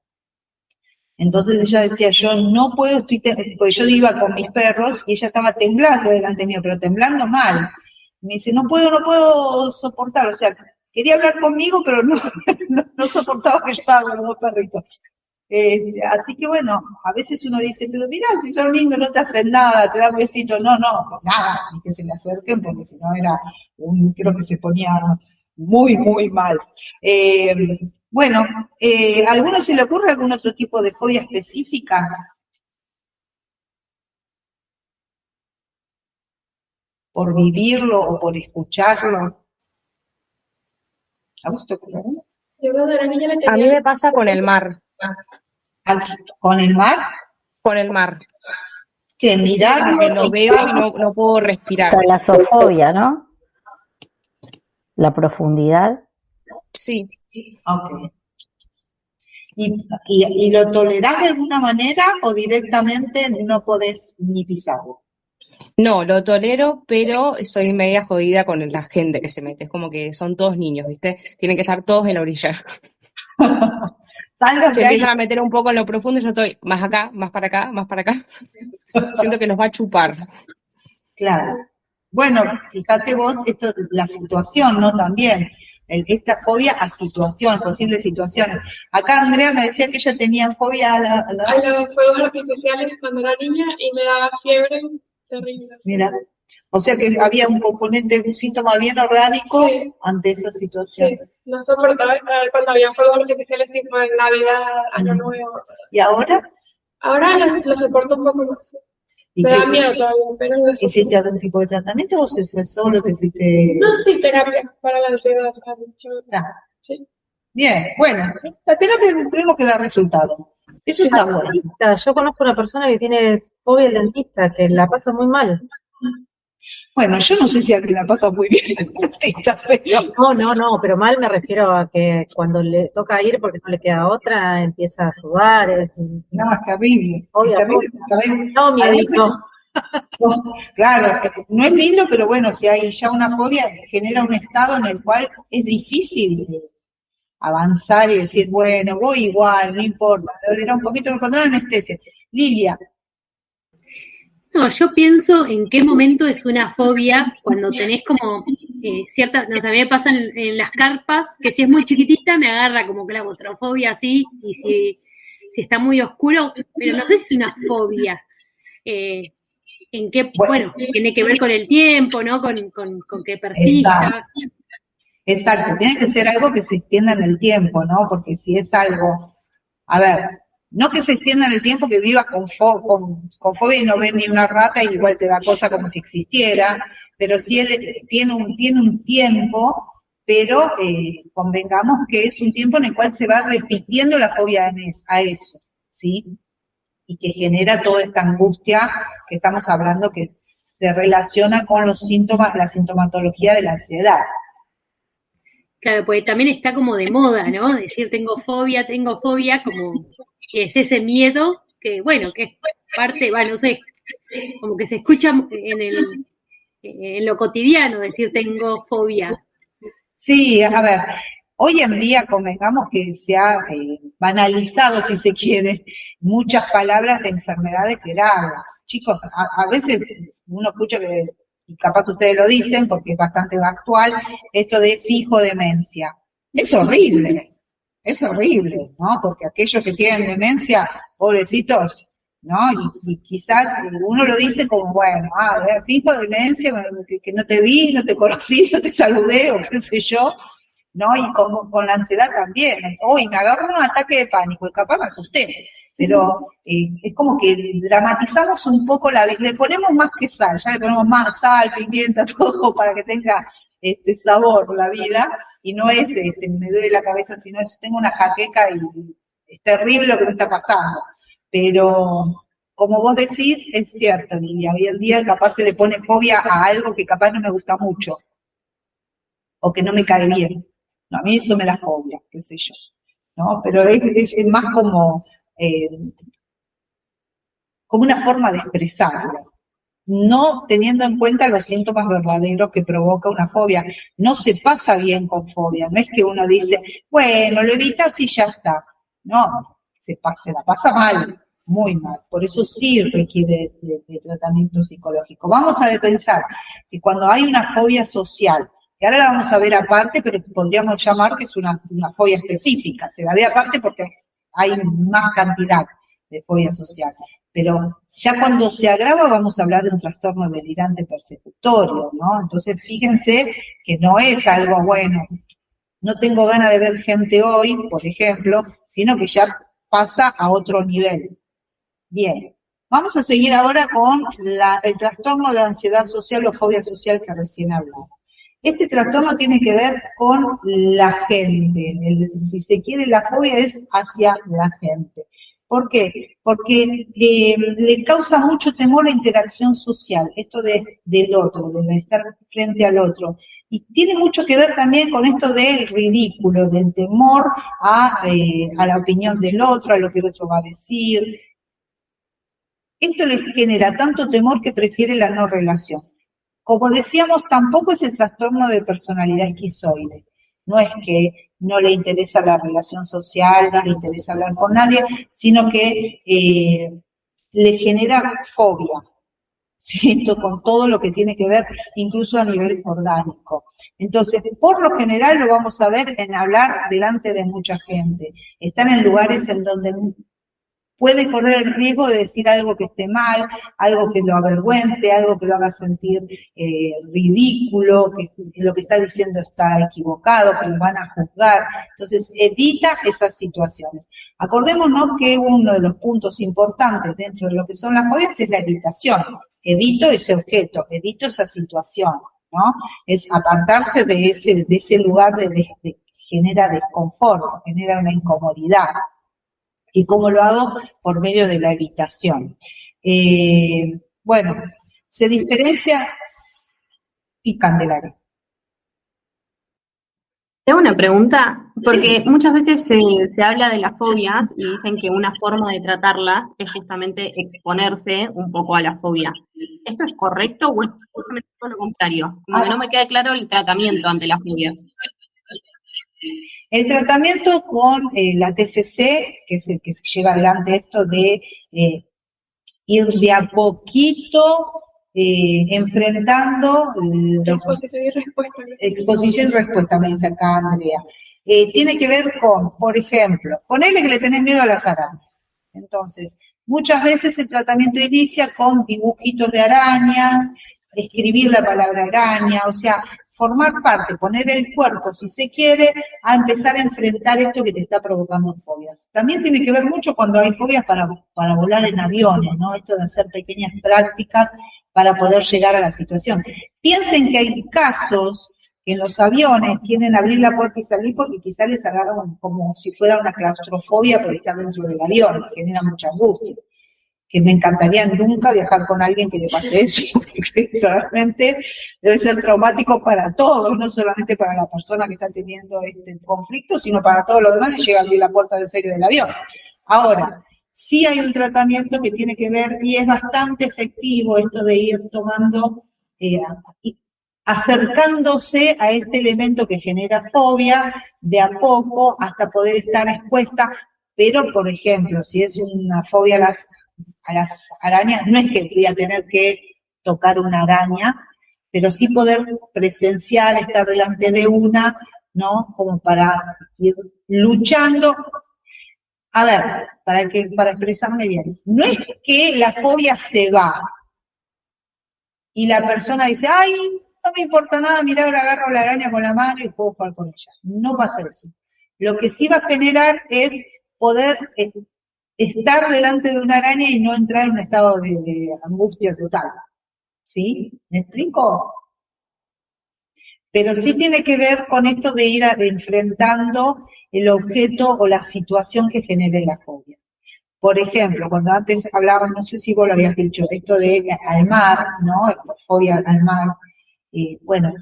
Entonces ella decía, yo no puedo, porque yo iba con mis perros y ella estaba temblando delante mío, pero temblando mal. Me dice, no puedo soportar, o sea, quería hablar conmigo, pero no soportaba que yo estaba con los dos perritos. Así que bueno, a veces uno dice, pero mirá, si son lindos no te hacen nada, te dan besitos, no, nada, ni que se le acerquen, porque si no creo que se ponía muy, muy mal. Bueno, ¿a alguno se le ocurre algún otro tipo de fobia específica? ¿Por vivirlo o por escucharlo? ¿A vos te ocurre alguno? A mí me pasa con el mar. ¿Con el mar? Con el mar. Que mirarlo. Que lo veo y no puedo respirar. Talasofobia, ¿no? La profundidad. Sí. Ok. ¿Y lo tolerás de alguna manera o directamente no podés ni pisarlo? No, lo tolero, pero soy media jodida con la gente que se mete. Es como que son todos niños, ¿viste? Tienen que estar todos en la orilla. Se empiezan a meter un poco en lo profundo y yo estoy más acá, más para acá, más para acá. Siento que nos va a chupar. Claro. Bueno, fíjate vos, la situación, ¿no? También, esta fobia a situaciones, posibles situaciones. Acá Andrea me decía que ella tenía fobia a los fuegos artificiales cuando era niña y me daba fiebre terrible. Mira, o sea que había un componente, un síntoma bien orgánico sí. Ante esa situación. Sí, no soportaba estar cuando había fuegos artificiales tipo en Navidad, Año Nuevo. ¿Y ahora? Ahora lo soporto un poco más. Me da miedo todavía, pero no soporto. ¿Hiciste algún tipo de tratamiento o se fue solo? ¿Te fuiste? No, sí, terapia para la ansiedad. Sí. Bien, bueno, la terapia tenemos que dar resultado. Eso está bueno. Yo conozco una persona que tiene fobia al dentista, que la pasa muy mal. Bueno, yo no sé si a ti la pasa muy bien, pero No, pero mal me refiero a que cuando le toca ir porque no le queda otra, empieza a sudar. no, es terrible. Es Obvio, terrible. no, A veces, miedito. claro, no es lindo, pero bueno, si hay ya una fobia, genera un estado en el cual es difícil avanzar y decir, bueno, voy igual, no importa, me dolerá un poquito, me pondrán anestesia. Lilia, No, yo pienso en qué momento es una fobia cuando tenés como cierta, no sé, a mí me pasa en las carpas, que si es muy chiquitita me agarra como claustrofobia así, y si está muy oscuro, pero no sé si es una fobia. En qué, bueno, tiene que ver con el tiempo, ¿no? Con que persista. exacto, tiene que ser algo que se extienda en el tiempo, ¿no? Porque si es algo, a ver, no que se extienda en el tiempo, que vivas con fobia y no ves ni una rata y igual te da cosa como si existiera, pero si él tiene un tiempo, pero convengamos que es un tiempo en el cual se va repitiendo la fobia a eso, ¿sí? Y que genera toda esta angustia que estamos hablando que se relaciona con los síntomas, la sintomatología de la ansiedad. Claro, porque también está como de moda, ¿no? Decir tengo fobia, como que es ese miedo que, bueno, que es parte, bueno, no sé, como que se escucha en lo cotidiano decir tengo fobia. Sí, a ver, hoy en día convengamos que se ha banalizado, si se quiere, muchas palabras de enfermedades graves. Chicos, a veces uno escucha que, y capaz ustedes lo dicen porque es bastante actual, esto de fijo demencia. Es horrible, ¿no? Porque aquellos que tienen demencia, pobrecitos, ¿no? Y quizás uno lo dice como, bueno, fijo demencia, que no te vi, no te conocí, no te saludé, o qué sé yo, ¿no? Y con la ansiedad también. Hoy me agarró un ataque de pánico y capaz me asusté. Pero es como que dramatizamos un poco le ponemos más que sal, ya le ponemos más sal, pimienta, todo para que tenga sabor la vida, y no es me duele la cabeza, sino tengo una jaqueca y es terrible lo que me está pasando. Pero como vos decís, es cierto, Lidia, hoy en día capaz se le pone fobia a algo que capaz no me gusta mucho, o que no me cae bien. No, a mí eso me da fobia, qué sé yo, ¿no? Pero es más como una forma de expresarlo, no teniendo en cuenta los síntomas verdaderos que provoca una fobia. No se pasa bien con fobia, no es que uno dice, bueno, lo evitas y ya está. No, se la pasa mal, muy mal. Por eso sí requiere de tratamiento psicológico. Vamos a pensar que cuando hay una fobia social, que ahora la vamos a ver aparte, pero podríamos llamar que es una fobia específica, se la ve aparte porque hay más cantidad de fobia social. Pero ya cuando se agrava vamos a hablar de un trastorno delirante persecutorio, ¿no? Entonces fíjense que no es algo bueno, no tengo ganas de ver gente hoy, por ejemplo, sino que ya pasa a otro nivel. Bien, vamos a seguir ahora con el trastorno de ansiedad social o fobia social que recién hablamos. Este trastorno tiene que ver con la gente, si se quiere la fobia es hacia la gente. ¿Por qué? Porque le causa mucho temor la interacción social, esto del otro, de estar frente al otro. Y tiene mucho que ver también con esto del ridículo, del temor a la opinión del otro, a lo que el otro va a decir. Esto le genera tanto temor que prefiere la no relación. Como decíamos, tampoco es el trastorno de personalidad esquizoide. No es que no le interesa la relación social, no le interesa hablar con nadie, sino que le genera fobia, ¿sí? Esto con todo lo que tiene que ver, incluso a nivel orgánico. Entonces, por lo general lo vamos a ver en hablar delante de mucha gente. Están en lugares en donde puede correr el riesgo de decir algo que esté mal, algo que lo avergüence, algo que lo haga sentir ridículo, que lo que está diciendo está equivocado, que lo van a juzgar. Entonces, evita esas situaciones. Acordémonos que uno de los puntos importantes dentro de lo que son las fobias es la evitación. Evito ese objeto, evito esa situación, ¿no? Es apartarse de ese lugar que genera desconfort, genera una incomodidad. ¿Y cómo lo hago? Por medio de la evitación. Bueno, se diferencia, y Candelaria. Tengo una pregunta, porque muchas veces se habla de las fobias y dicen que una forma de tratarlas es justamente exponerse un poco a la fobia. ¿Esto es correcto o es justamente todo lo contrario? Como que no me queda claro el tratamiento ante las fobias. El tratamiento con la TCC, que es el que se lleva adelante esto de ir de a poquito enfrentando Exposición y respuesta. exposición y respuesta, me dice acá Andrea. Tiene que ver con, por ejemplo, ponele que le tenés miedo a las arañas. Entonces, muchas veces el tratamiento inicia con dibujitos de arañas, escribir la palabra araña, o sea, formar parte, poner el cuerpo, si se quiere, a empezar a enfrentar esto que te está provocando fobias. También tiene que ver mucho cuando hay fobias para volar en aviones, ¿no? Esto de hacer pequeñas prácticas para poder llegar a la situación. Piensen que hay casos que en los aviones quieren abrir la puerta y salir porque quizás les agarran como si fuera una claustrofobia por estar dentro del avión, que genera mucha angustia. Que me encantaría nunca viajar con alguien que le pase eso, porque realmente debe ser traumático para todos, no solamente para la persona que está teniendo este conflicto, sino para todos los demás y llega a abrir la puerta de serio del avión. Ahora, sí hay un tratamiento que tiene que ver, y es bastante efectivo esto de ir tomando, acercándose a este elemento que genera fobia de a poco hasta poder estar expuesta, pero por ejemplo, si es una fobia a las arañas, no es que voy a tener que tocar una araña, pero sí poder presenciar, estar delante de una, ¿no? Como para ir luchando. A ver, para expresarme bien, no es que la fobia se va y la persona dice, ay, no me importa nada, mirá, ahora agarro la araña con la mano y puedo jugar con ella. No pasa eso. Lo que sí va a generar es poder estar delante de una araña y no entrar en un estado de angustia total. ¿Sí? ¿Me explico? Pero sí tiene que ver con esto de ir enfrentando el objeto o la situación que genere la fobia. Por ejemplo, cuando antes hablábamos, no sé si vos lo habías dicho, esto de al mar, ¿no? Esta fobia al mar, bueno,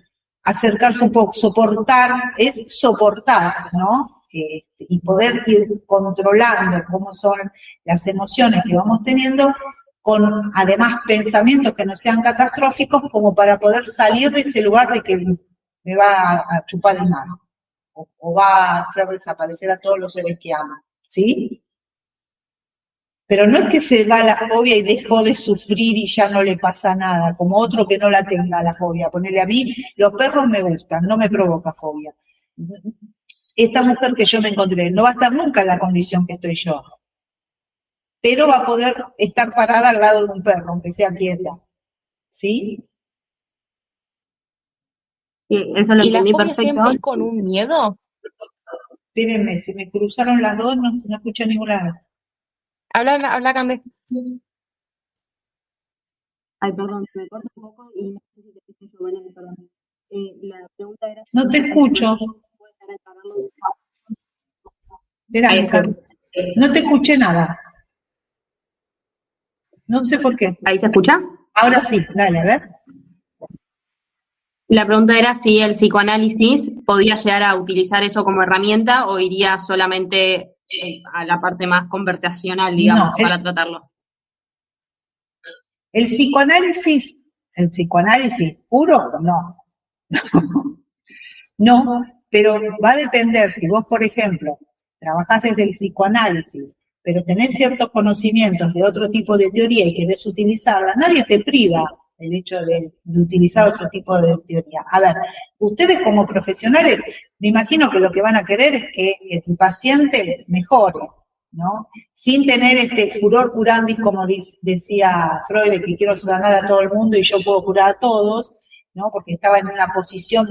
acercarse un poco, soportar, ¿no? Y poder ir controlando cómo son las emociones que vamos teniendo, con además pensamientos que no sean catastróficos, como para poder salir de ese lugar de que me va a chupar el mar, o va a hacer desaparecer a todos los seres que amo, ¿sí? Pero no es que se va la fobia y dejó de sufrir y ya no le pasa nada, como otro que no la tenga la fobia. Ponele a mí, los perros me gustan, no me provoca fobia. Esta mujer que yo me encontré no va a estar nunca en la condición que estoy yo, pero va a poder estar parada al lado de un perro, aunque sea quieta. ¿Sí? Sí, eso lo ¿Y la entendí fobia perfecto. siempre es con un miedo? Espérenme, se me cruzaron las dos, no escucho a ningún lado. Habla, Cande. Ay, perdón, me corto un poco y no sé si te escucho yo, bueno, perdón. La pregunta era... No te escucho. Espera, no te escuché nada. No sé por qué. ¿Ahí se escucha? Ahora sí, dale, a ver. La pregunta era si el psicoanálisis podía llegar a utilizar eso como herramienta o iría solamente a la parte más conversacional, digamos, No, para tratarlo. El psicoanálisis puro, no. No, pero va a depender, si vos, por ejemplo, trabajás desde el psicoanálisis, pero tenés ciertos conocimientos de otro tipo de teoría y querés utilizarla, nadie te priva el hecho de utilizar otro tipo de teoría. A ver, ustedes como profesionales, me imagino que lo que van a querer es que el paciente mejore, ¿no? Sin tener este furor curandis, como decía Freud, de que quiero sanar a todo el mundo y yo puedo curar a todos, ¿no? Porque estaba en una posición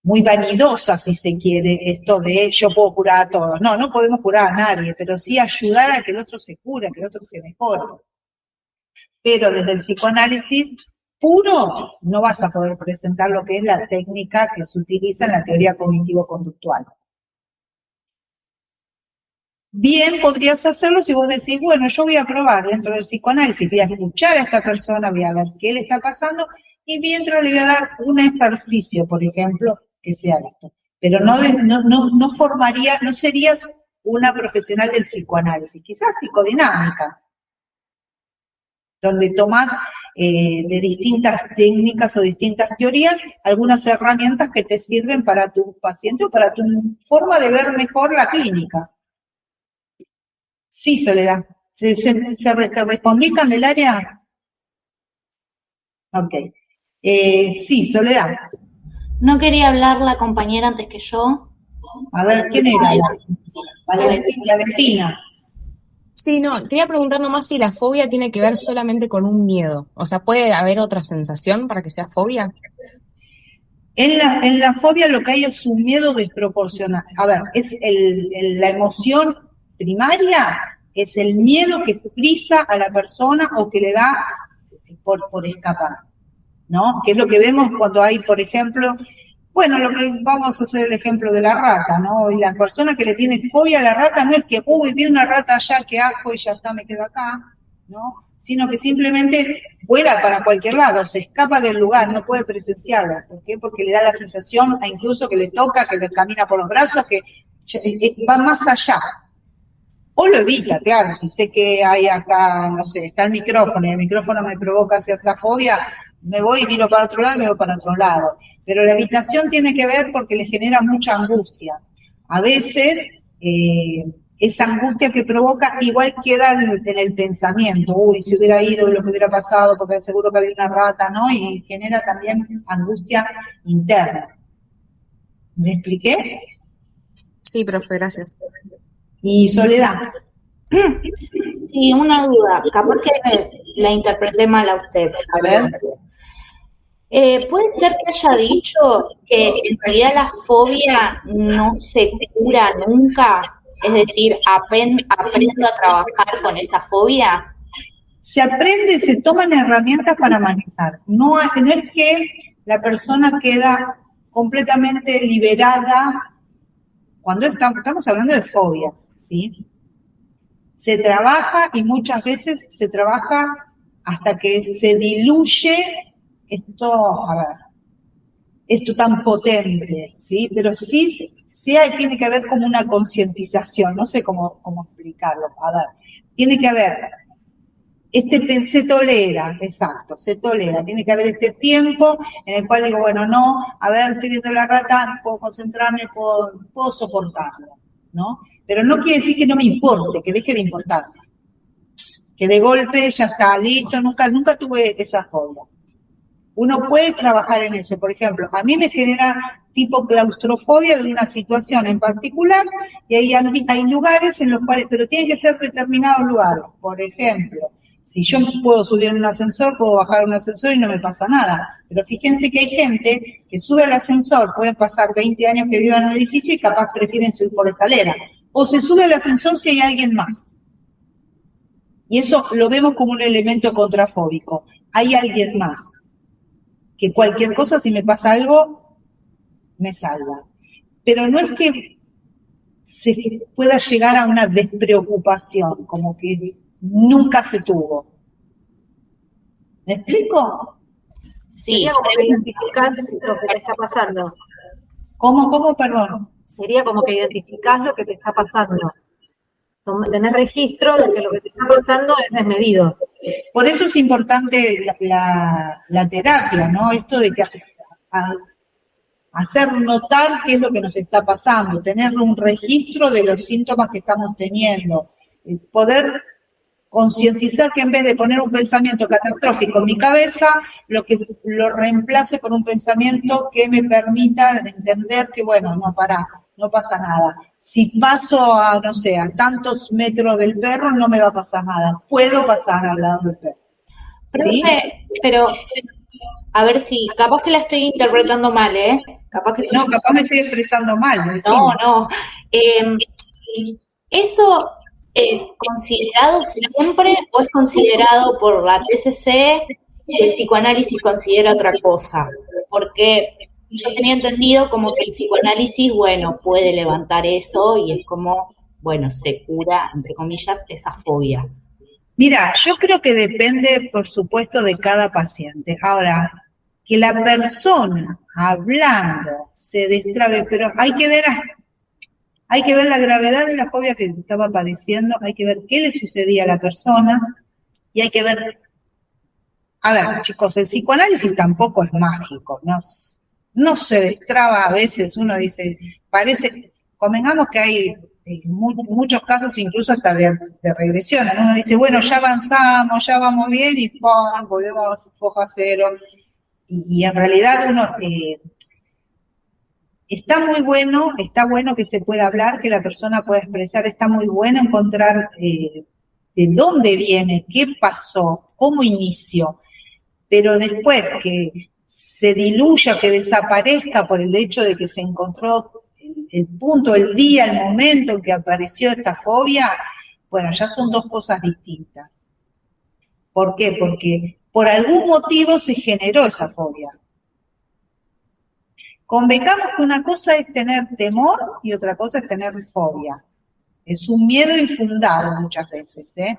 muy vanidosa, si se quiere, esto de yo puedo curar a todos. No, no podemos curar a nadie, pero sí ayudar a que el otro se cure, a que el otro se mejore. Pero desde el psicoanálisis puro no vas a poder presentar lo que es la técnica que se utiliza en la teoría cognitivo-conductual. Bien podrías hacerlo si vos decís, bueno, yo voy a probar dentro del psicoanálisis, voy a escuchar a esta persona, voy a ver qué le está pasando, y mientras le voy a dar un ejercicio, por ejemplo, que sea esto. Pero no formaría, no serías una profesional del psicoanálisis, quizás psicodinámica, donde tomás de distintas técnicas o distintas teorías algunas herramientas que te sirven para tu paciente o para tu forma de ver mejor la clínica. Sí, Soledad. ¿Te respondí, Candelaria? Ok. Sí, Soledad. ¿No quería hablar la compañera antes que yo? A ver, ¿quién era? Valentina. Sí, no, quería preguntar nomás si la fobia tiene que ver solamente con un miedo. O sea, ¿puede haber otra sensación para que sea fobia? En la fobia lo que hay es un miedo desproporcional. A ver, es la emoción primaria, es el miedo que frisa a la persona o que le da por escapar, ¿no? Que es lo que vemos cuando hay, por ejemplo, bueno, vamos a hacer el ejemplo de la rata, ¿no? Y la persona que le tiene fobia a la rata no es que, uy, vi una rata allá, qué asco, y ya está, me quedo acá, ¿no? Sino que simplemente vuela para cualquier lado, se escapa del lugar, no puede presenciarla. ¿Por qué? Porque le da la sensación, incluso que le toca, que le camina por los brazos, que va más allá. O lo evita, claro, si sé que hay acá, no sé, está el micrófono y el micrófono me provoca cierta fobia, me voy y miro para otro lado y me voy para otro lado. Pero la evitación tiene que ver porque le genera mucha angustia. A veces, esa angustia que provoca igual queda en el pensamiento. Uy, si hubiera ido, lo que hubiera pasado, porque seguro que había una rata, ¿no? Y genera también angustia interna. ¿Me expliqué? Sí, profe, gracias. Y Soledad. Sí, una duda. Capaz que la interpreté mal a usted. A ver. ¿Puede ser que haya dicho que en realidad la fobia no se cura nunca? Es decir, aprendo a trabajar con esa fobia. Se aprende, se toman herramientas para manejar. No es que la persona queda completamente liberada. Cuando estamos hablando de fobias, ¿sí? Se trabaja y muchas veces se trabaja hasta que se diluye esto tan potente, ¿sí? Pero sí tiene que haber como una concientización, no sé cómo explicarlo. A ver, tiene que haber, se tolera, exacto, se tolera, tiene que haber este tiempo en el cual digo, bueno, no, a ver, estoy viendo la rata, puedo concentrarme, puedo soportarlo, ¿no? Pero no quiere decir que no me importe, que deje de importarme, que de golpe ya está, listo, nunca tuve esa fobia. Uno puede trabajar en eso, por ejemplo, a mí me genera tipo claustrofobia de una situación en particular, y ahí hay lugares en los cuales, pero tienen que ser determinados lugares, por ejemplo, si yo puedo subir en un ascensor, puedo bajar en un ascensor y no me pasa nada, pero fíjense que hay gente que sube al ascensor, pueden pasar 20 años que vivan en un edificio y capaz prefieren subir por escalera, o se sube al ascensor si hay alguien más, y eso lo vemos como un elemento contrafóbico, hay alguien más, que cualquier cosa, si me pasa algo, me salva. Pero no es que se pueda llegar a una despreocupación, como que nunca se tuvo. ¿Me explico? Sí. Sería como que identificás lo que te está pasando. ¿Cómo? Perdón. Sería como que identificás lo que te está pasando. Tenés registro de que lo que te está pasando es desmedido. Por eso es importante la terapia, ¿no? Esto de que hacer notar qué es lo que nos está pasando, tener un registro de los síntomas que estamos teniendo, poder concientizar que en vez de poner un pensamiento catastrófico en mi cabeza, lo reemplace por un pensamiento que me permita entender que, bueno, no pasa nada. Si paso a tantos metros del perro, no me va a pasar nada. Puedo pasar al lado del perro. ¿Sí? Pero, a ver si, capaz que la estoy interpretando mal, ¿eh? Capaz me estoy expresando mal. No. ¿Eso es considerado siempre o es considerado por la TCC el psicoanálisis considera otra cosa? Porque yo tenía entendido como que el psicoanálisis, bueno, puede levantar eso y es como bueno, se cura, entre comillas, esa fobia. Mira, yo creo que depende, por supuesto, de cada paciente. Ahora, que la persona hablando se destrabe, pero hay que ver la gravedad de la fobia que estaba padeciendo, hay que ver qué le sucedía a la persona y hay que ver. A ver, chicos, el psicoanálisis tampoco es mágico, no se destraba a veces, uno dice, convengamos que hay muchos casos incluso hasta de regresión, ¿no? Uno dice, bueno, ya avanzamos, ya vamos bien y ¡pum! Volvemos a foja cero. Y en realidad uno, está bueno que se pueda hablar, que la persona pueda expresar, está muy bueno encontrar de dónde viene, qué pasó, cómo inició. Pero después que se diluya, que desaparezca por el hecho de que se encontró el punto, el día, el momento en que apareció esta fobia, bueno, ya son dos cosas distintas. ¿Por qué? Porque por algún motivo se generó esa fobia. Convengamos que una cosa es tener temor y otra cosa es tener fobia. Es un miedo infundado muchas veces, ¿eh?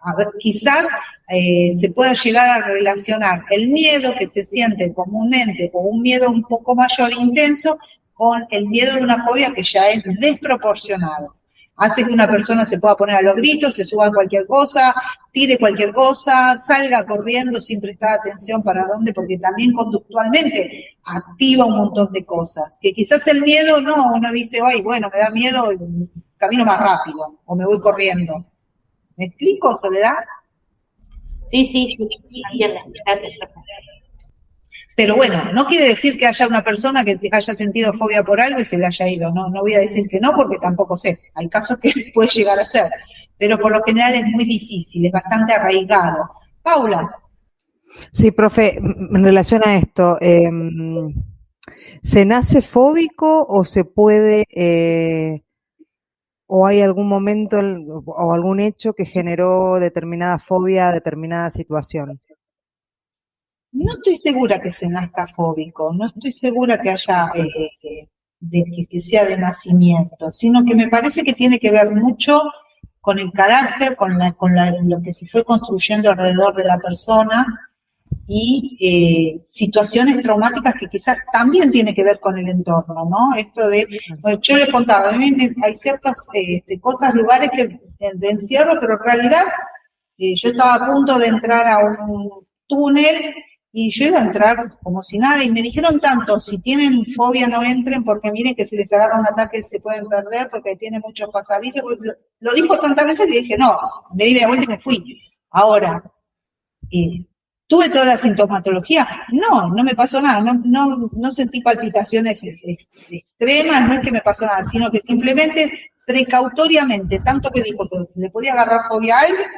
A ver, quizás se pueda llegar a relacionar el miedo que se siente comúnmente o un miedo un poco mayor, intenso, con el miedo de una fobia que ya es desproporcionado. Hace que una persona se pueda poner a los gritos, se suba a cualquier cosa, tire cualquier cosa, salga corriendo sin prestar atención para dónde, porque también conductualmente activa un montón de cosas. Que quizás el miedo no, uno dice, ay, bueno, me da miedo, camino más rápido o me voy corriendo. ¿Me explico, Soledad? Sí, se entiende. Gracias. Pero bueno, no quiere decir que haya una persona que haya sentido fobia por algo y se le haya ido. No voy a decir que no, porque tampoco sé. Hay casos que puede llegar a ser. Pero por lo general es muy difícil, es bastante arraigado. Paula. Sí, profe, en relación a esto, ¿se nace fóbico o se puede, o hay algún momento o algún hecho que generó determinada fobia a determinada situación? No estoy segura que se nazca fóbico, no estoy segura que haya que sea de nacimiento, sino que me parece que tiene que ver mucho con el carácter, con lo que se fue construyendo alrededor de la persona y situaciones traumáticas que quizás también tiene que ver con el entorno, ¿no? Esto de, bueno, yo le contaba, a mí hay ciertas cosas, lugares de encierro, pero en realidad yo estaba a punto de entrar a un túnel y yo iba a entrar como si nada, y me dijeron tanto, si tienen fobia no entren, porque miren que si les agarra un ataque se pueden perder, porque tienen muchos pasadizos. Lo dijo tantas veces que dije, no, me di de vuelta y me fui. Ahora, ¿tuve toda la sintomatología? No me pasó nada, no sentí palpitaciones extremas, no es que me pasó nada, sino que simplemente, precautoriamente, tanto que dijo que le podía agarrar fobia a alguien,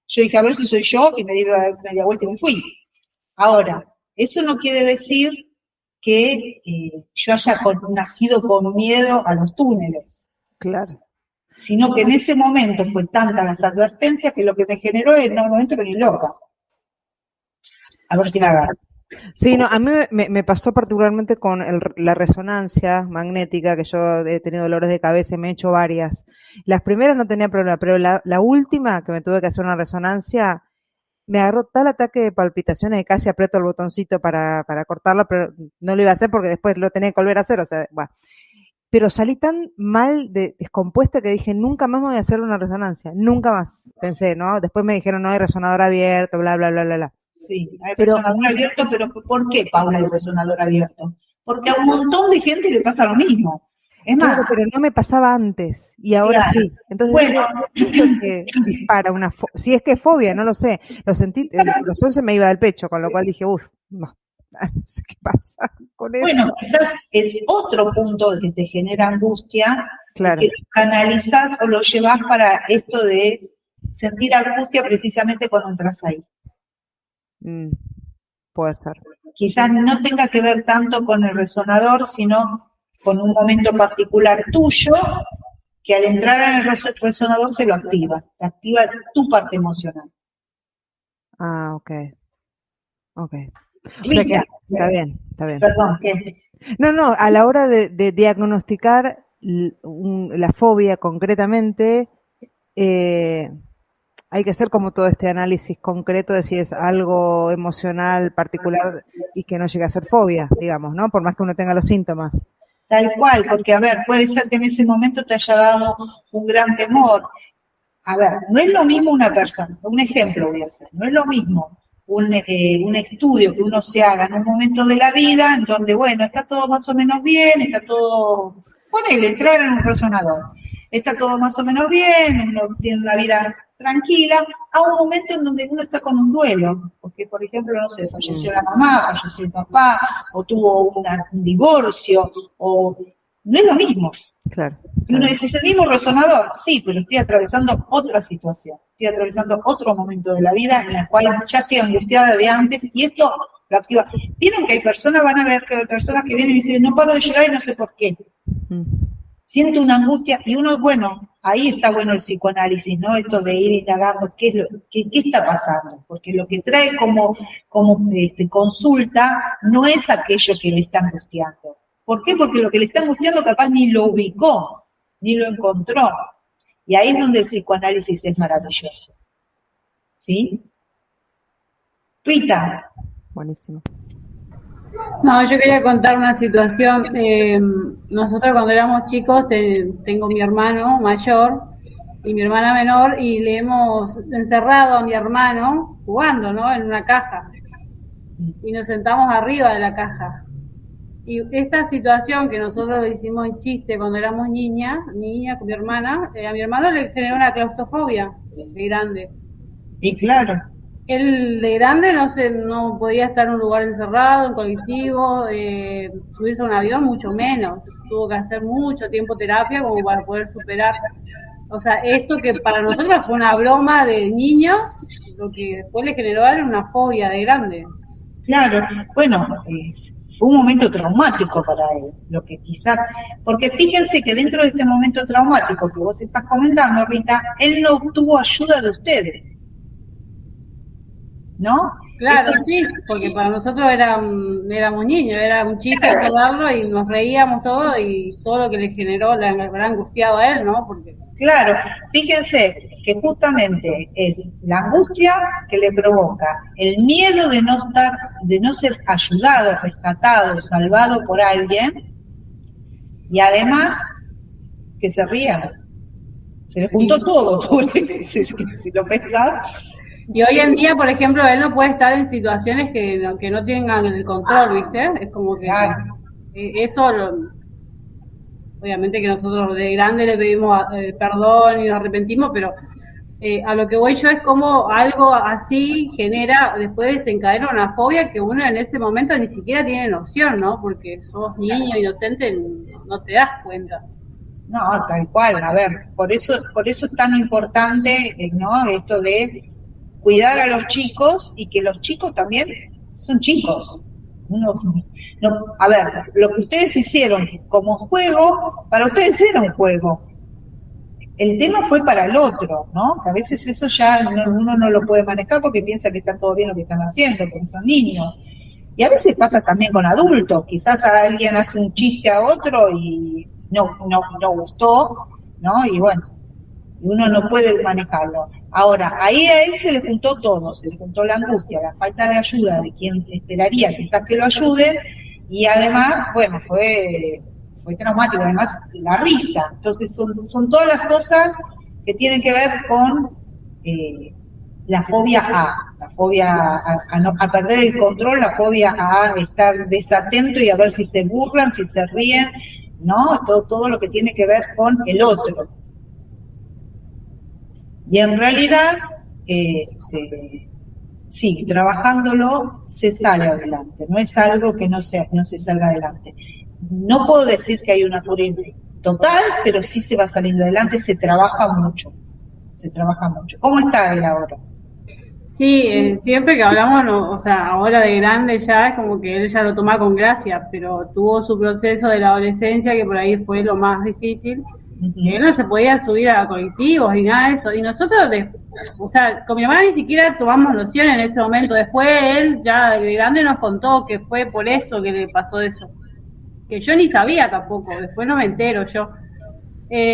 yo dije, a ver si soy yo, y me di media vuelta y me fui. Ahora, eso no quiere decir que yo haya nacido con miedo a los túneles. Claro. Sino que en ese momento fue tanta las advertencias que lo que me generó es, no entro ni loca. A ver si me agarro. Sí, no, a mí me pasó particularmente con la resonancia magnética, que yo he tenido dolores de cabeza y me he hecho varias. Las primeras no tenía problema, pero la última, que me tuve que hacer una resonancia, me agarró tal ataque de palpitaciones que casi aprieto el botoncito para cortarlo, pero no lo iba a hacer porque después lo tenía que volver a hacer, o sea, bueno. Pero salí tan mal descompuesta que dije, nunca más me voy a hacer una resonancia, nunca más, pensé, ¿no? Después me dijeron, no, hay resonador abierto, bla, bla, bla, bla, bla. Sí, hay resonador abierto, pero ¿por qué, Paula, hay resonador abierto? Porque a un montón de gente le pasa lo mismo. Es más, claro, pero no me pasaba antes, y ahora claro. sí. Entonces, bueno, que dispara una si es que es fobia, no lo sé. Lo sentí, los 11 me iba del pecho, con lo cual dije, no sé qué pasa con eso. Bueno, quizás es otro punto que te genera angustia, claro, que lo canalizas o lo llevas para esto de sentir angustia precisamente cuando entras ahí. Puede ser. Quizás no tenga que ver tanto con el resonador, sino con un momento particular tuyo, que al entrar en el resonador te activa tu parte emocional. Ah, ok. O sea que, está bien. Perdón, ¿qué? No, a la hora de diagnosticar la fobia concretamente, hay que hacer como todo este análisis concreto de si es algo emocional particular y que no llegue a ser fobia, digamos, ¿no? Por más que uno tenga los síntomas. Tal cual, porque a ver, puede ser que en ese momento te haya dado un gran temor. A ver, no es lo mismo una persona, un ejemplo voy a hacer, no es lo mismo un estudio que uno se haga en un momento de la vida en donde, bueno, está todo más o menos bien, está todo, ponele, entrar en un resonador, está todo más o menos bien, uno tiene una vida tranquila, a un momento en donde uno está con un duelo, porque por ejemplo, no sé, falleció la mamá, falleció el papá, o tuvo un divorcio, o no es lo mismo. Claro. Y uno dice, ¿es el mismo resonador? Sí, pero estoy atravesando otra situación, estoy atravesando otro momento de la vida en el cual ya estoy angustiada de antes, y esto lo activa. Vieron que hay personas, van a ver que hay personas que vienen y dicen, no paro de llorar y no sé por qué. Siento una angustia, y uno, bueno, ahí está bueno el psicoanálisis, ¿no? Esto de ir indagando qué está pasando, porque lo que trae como consulta no es aquello que le está angustiando. ¿Por qué? Porque lo que le está angustiando capaz ni lo ubicó, ni lo encontró. Y ahí es donde el psicoanálisis es maravilloso. ¿Sí? Rita. Buenísimo. No, yo quería contar una situación. Nosotros cuando éramos chicos, tengo mi hermano mayor y mi hermana menor, y le hemos encerrado a mi hermano jugando, ¿no? En una caja. Y nos sentamos arriba de la caja. Y esta situación que nosotros hicimos en chiste cuando éramos niña con mi hermana, a mi hermano le generó una claustrofobia de grande. Y claro. Él de grande no podía estar en un lugar encerrado, en colectivo, subirse a un avión mucho menos. Tuvo que hacer mucho tiempo terapia como para poder superar. O sea, esto que para nosotros fue una broma de niños, lo que después le generó a él una fobia de grande. Claro, bueno, fue un momento traumático para él, lo que quizás, porque fíjense que dentro de este momento traumático que vos estás comentando, Rita, él no obtuvo ayuda de ustedes, ¿no? Claro, sí, porque para nosotros éramos niños, era un chiste hablarlo y nos reíamos todo, y todo lo que le generó le habrá angustiado a él, ¿no? Porque claro, fíjense que justamente es la angustia que le provoca el miedo de no ser ayudado, rescatado, salvado por alguien, y además que se rían. Se le juntó todo, si lo pensás. Y hoy en día, por ejemplo, él no puede estar en situaciones que no tengan el control, ¿viste? Es como que eso obviamente que nosotros de grande le pedimos perdón y nos arrepentimos, pero a lo que voy yo es como algo así genera, después desencadena una fobia que uno en ese momento ni siquiera tiene noción, ¿no? Porque sos niño, inocente, no te das cuenta. No, tal cual, a ver, por eso es tan importante, ¿no? Esto de cuidar a los chicos, y que los chicos también son chicos. A ver, lo que ustedes hicieron como juego, para ustedes era un juego. El tema fue para el otro, ¿no? Que a veces eso ya uno no lo puede manejar porque piensa que está todo bien lo que están haciendo, porque son niños. Y a veces pasa también con adultos. Quizás alguien hace un chiste a otro y no gustó, ¿no? Y bueno, uno no puede manejarlo. Ahora, ahí a él se le juntó todo, se le juntó la angustia, la falta de ayuda de quien esperaría quizás que lo ayuden, y además, bueno, fue traumático, además la risa. Entonces son todas las cosas que tienen que ver con la fobia a perder el control, la fobia a estar desatento y a ver si se burlan, si se ríen, ¿no? Todo lo que tiene que ver con el otro. Y en realidad, sí, trabajándolo se sale adelante, no es algo que no se salga adelante. No puedo decir que hay una cura total, pero sí se va saliendo adelante, se trabaja mucho. ¿Cómo está él ahora? Sí, siempre que hablamos, o sea, ahora de grande ya es como que él ya lo toma con gracia, pero tuvo su proceso de la adolescencia que por ahí fue lo más difícil. Que él no se podía subir a colectivos ni nada de eso, y nosotros, o sea, con mi hermana ni siquiera tomamos noción en ese momento. Después él ya de grande nos contó que fue por eso que le pasó eso, que yo ni sabía tampoco, después no me entero yo.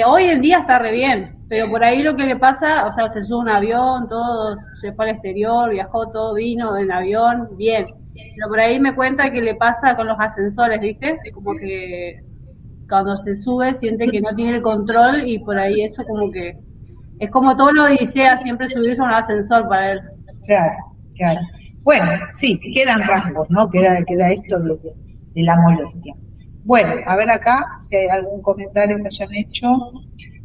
Hoy en día está re bien, pero por ahí lo que le pasa, o sea, se sube un avión, todo, se fue al exterior, viajó, todo vino en avión, bien. Pero por ahí me cuenta que le pasa con los ascensores, ¿viste? Como que cuando se sube siente que no tiene el control y por ahí eso como que es como todo lo odisea siempre subirse a un ascensor para él. Claro, claro. Bueno, sí, quedan rasgos, ¿no? Queda esto de la molestia. Bueno, a ver acá si hay algún comentario que hayan hecho.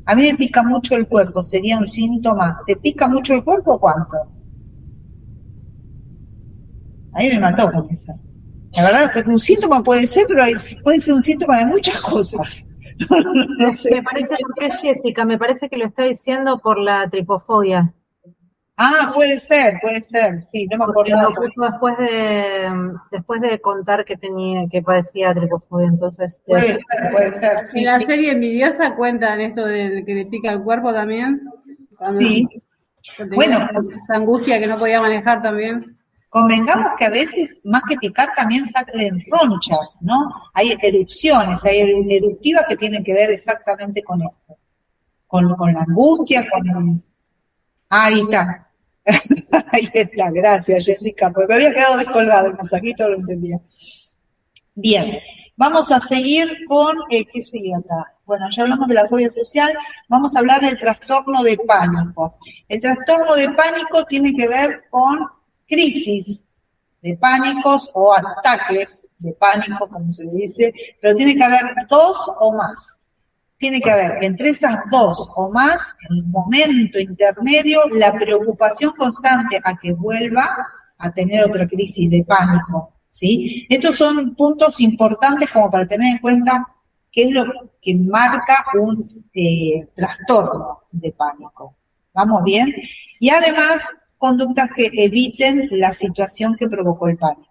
A mí me pica mucho el cuerpo, sería un síntoma. ¿Te pica mucho el cuerpo o cuánto? A mí me mató con esa. La verdad que un síntoma puede ser, pero puede ser un síntoma de muchas cosas. No sé. Me parece que es Jessica, me parece que lo está diciendo por la tripofobia. Ah, puede ser, sí, no me Porque acordaba. lo puso después de contar que padecía tripofobia, entonces. Puede ser, sí. En la Sí. serie Envidiosa cuentan esto de que le pica el cuerpo también. Sí. Tenía Bueno. esa angustia que no podía manejar también. Convengamos que a veces, más que picar, también salen ronchas, ¿no? Hay erupciones, hay eruptivas que tienen que ver exactamente con esto. Con la angustia, ahí está. Ahí está, gracias Jessica, porque me había quedado descolgado el mensajito, lo entendía. Bien, vamos a seguir con, ¿qué sigue acá? Bueno, ya hablamos de la fobia social, vamos a hablar del trastorno de pánico. El trastorno de pánico tiene que ver con crisis de pánicos o ataques de pánico, como se le dice, pero tiene que haber 2 o más. Tiene que haber entre esas 2 o más, en el momento intermedio, la preocupación constante a que vuelva a tener otra crisis de pánico, ¿sí? Estos son puntos importantes como para tener en cuenta qué es lo que marca un trastorno de pánico. ¿Vamos bien? Y además, conductas que eviten la situación que provocó el pánico.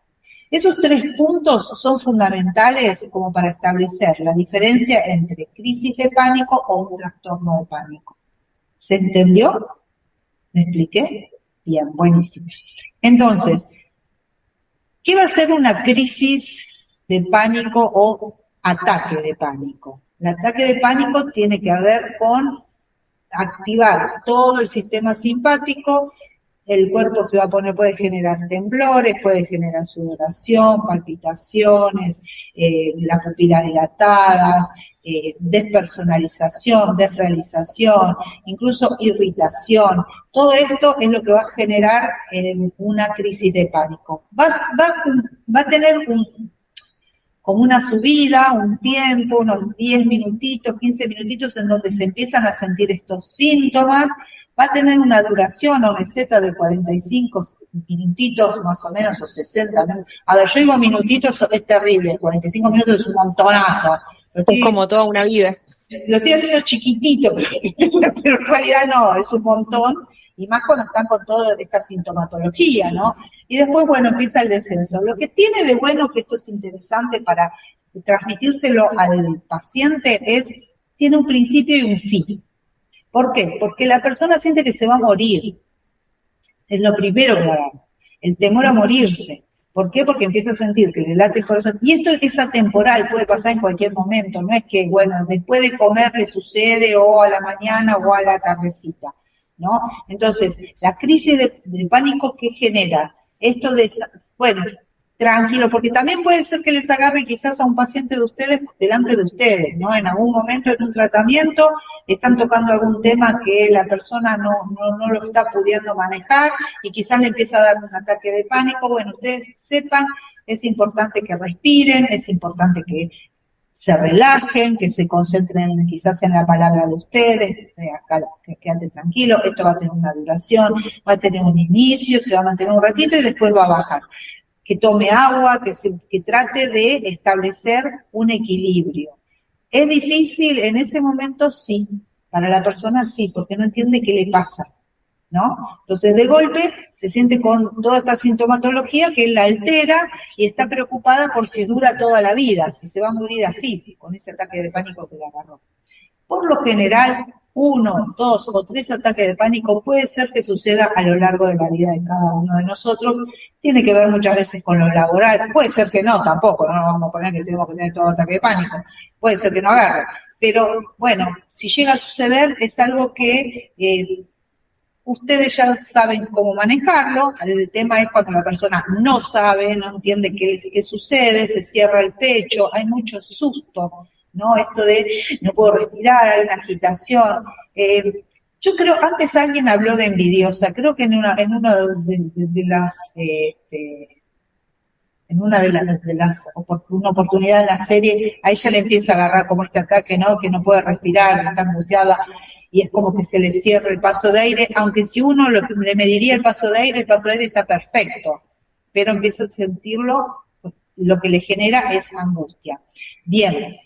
Esos 3 puntos son fundamentales como para establecer la diferencia entre crisis de pánico o un trastorno de pánico. ¿Se entendió? ¿Me expliqué? Bien, buenísimo. Entonces, ¿qué va a ser una crisis de pánico o ataque de pánico? El ataque de pánico tiene que ver con activar todo el sistema simpático. El cuerpo se va a poner, puede generar temblores, puede generar sudoración, palpitaciones, las pupilas dilatadas, despersonalización, desrealización, incluso irritación. Todo esto es lo que va a generar una crisis de pánico. Va a tener como una subida, un tiempo, unos 10 minutitos, 15 minutitos en donde se empiezan a sentir estos síntomas. Va a tener una duración o meseta de 45 minutitos más o menos, o 60 minutos. A ver, yo digo minutitos, es terrible, 45 minutos es un montonazo. Es como toda una vida. Lo estoy haciendo chiquitito, pero en realidad no, es un montón, y más cuando están con toda esta sintomatología, ¿no? Y después, bueno, empieza el descenso. Lo que tiene de bueno, que esto es interesante para transmitírselo al paciente, tiene un principio y un fin. ¿Por qué? Porque la persona siente que se va a morir. Es lo primero que agarra. El temor a morirse. ¿Por qué? Porque empieza a sentir que le late el corazón. Y esto es atemporal, puede pasar en cualquier momento. No es que, bueno, después de comer le sucede o a la mañana o a la tardecita, ¿no? Entonces, la crisis de pánico que genera esto de, bueno, tranquilo, porque también puede ser que les agarre quizás a un paciente de ustedes delante de ustedes, ¿no? En algún momento en un tratamiento están tocando algún tema que la persona no lo está pudiendo manejar y quizás le empieza a dar un ataque de pánico. Bueno, ustedes sepan, es importante que respiren, es importante que se relajen, que se concentren quizás en la palabra de ustedes, acá, que queden tranquilos, esto va a tener una duración, va a tener un inicio, se va a mantener un ratito y después va a bajar. Que tome agua, que trate de establecer un equilibrio. ¿Es difícil en ese momento? Sí. Para la persona sí, porque no entiende qué le pasa, ¿no? Entonces, de golpe, se siente con toda esta sintomatología que la altera y está preocupada por si dura toda la vida, si se va a morir así, con ese ataque de pánico que le agarró. Por lo general, 1, 2 o 3 ataques de pánico puede ser que suceda a lo largo de la vida de cada uno de nosotros. Tiene que ver muchas veces con lo laboral. Puede ser que no, tampoco, no nos vamos a poner que tenemos que tener todo ataque de pánico. Puede ser que no agarre. pero bueno, si llega a suceder es algo que ustedes ya saben cómo manejarlo. El tema es cuando la persona no sabe, no entiende qué sucede, se cierra el pecho, hay mucho susto, ¿no? Esto de no puedo respirar, hay una agitación. Yo creo, antes alguien habló de envidiosa, creo que en una de las una oportunidad en la serie, a ella le empieza a agarrar como este ataque, ¿no? Que no puede respirar, está angustiada, y es como que se le cierra el paso de aire, aunque si uno le mediría el paso de aire está perfecto, pero empieza a sentirlo, lo que le genera es angustia. Bien.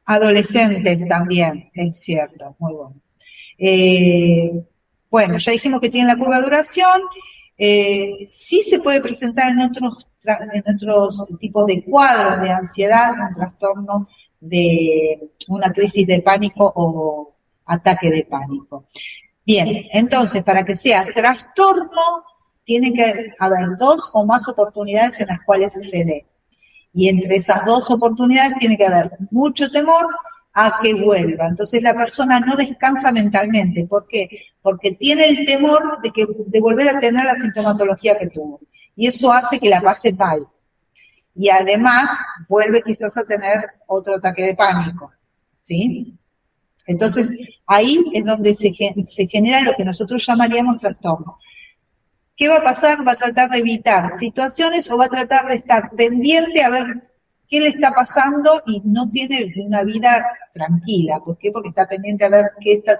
Adolescentes también, es cierto, muy bueno. Bueno, ya dijimos que tiene la curva de duración. Sí se puede presentar en otros tipos de cuadros de ansiedad, un trastorno de una crisis de pánico o ataque de pánico. Bien, entonces, para que sea trastorno, tiene que haber 2 o más oportunidades en las cuales se dé. Y entre esas 2 oportunidades tiene que haber mucho temor a que vuelva. Entonces la persona no descansa mentalmente. ¿Por qué? Porque tiene el temor de volver a tener la sintomatología que tuvo. Y eso hace que la pase mal. Y además vuelve quizás a tener otro ataque de pánico. ¿Sí? Entonces ahí es donde se genera lo que nosotros llamaríamos trastorno. ¿Qué va a pasar? Va a tratar de evitar situaciones o va a tratar de estar pendiente a ver qué le está pasando y no tiene una vida tranquila. ¿Por qué? Porque está pendiente a ver qué está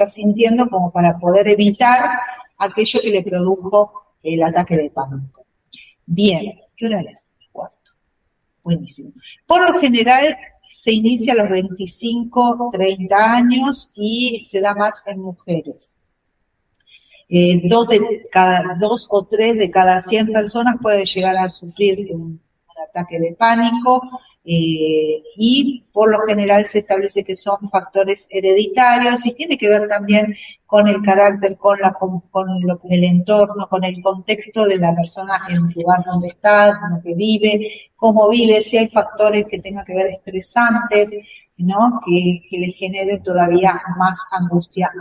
sintiendo como para poder evitar aquello que le produjo el ataque de pánico. Bien, ¿qué hora es? 4. Buenísimo. Por lo general se inicia a los 25, 30 años y se da más en mujeres. 2 o 3 de cada 100 personas puede llegar a sufrir un ataque de pánico y por lo general se establece que son factores hereditarios y tiene que ver también con el carácter, con el entorno, con el contexto de la persona en el lugar donde está, con lo que vive, cómo vive, si hay factores que tengan que ver estresantes, ¿no? Que le generen todavía más angustia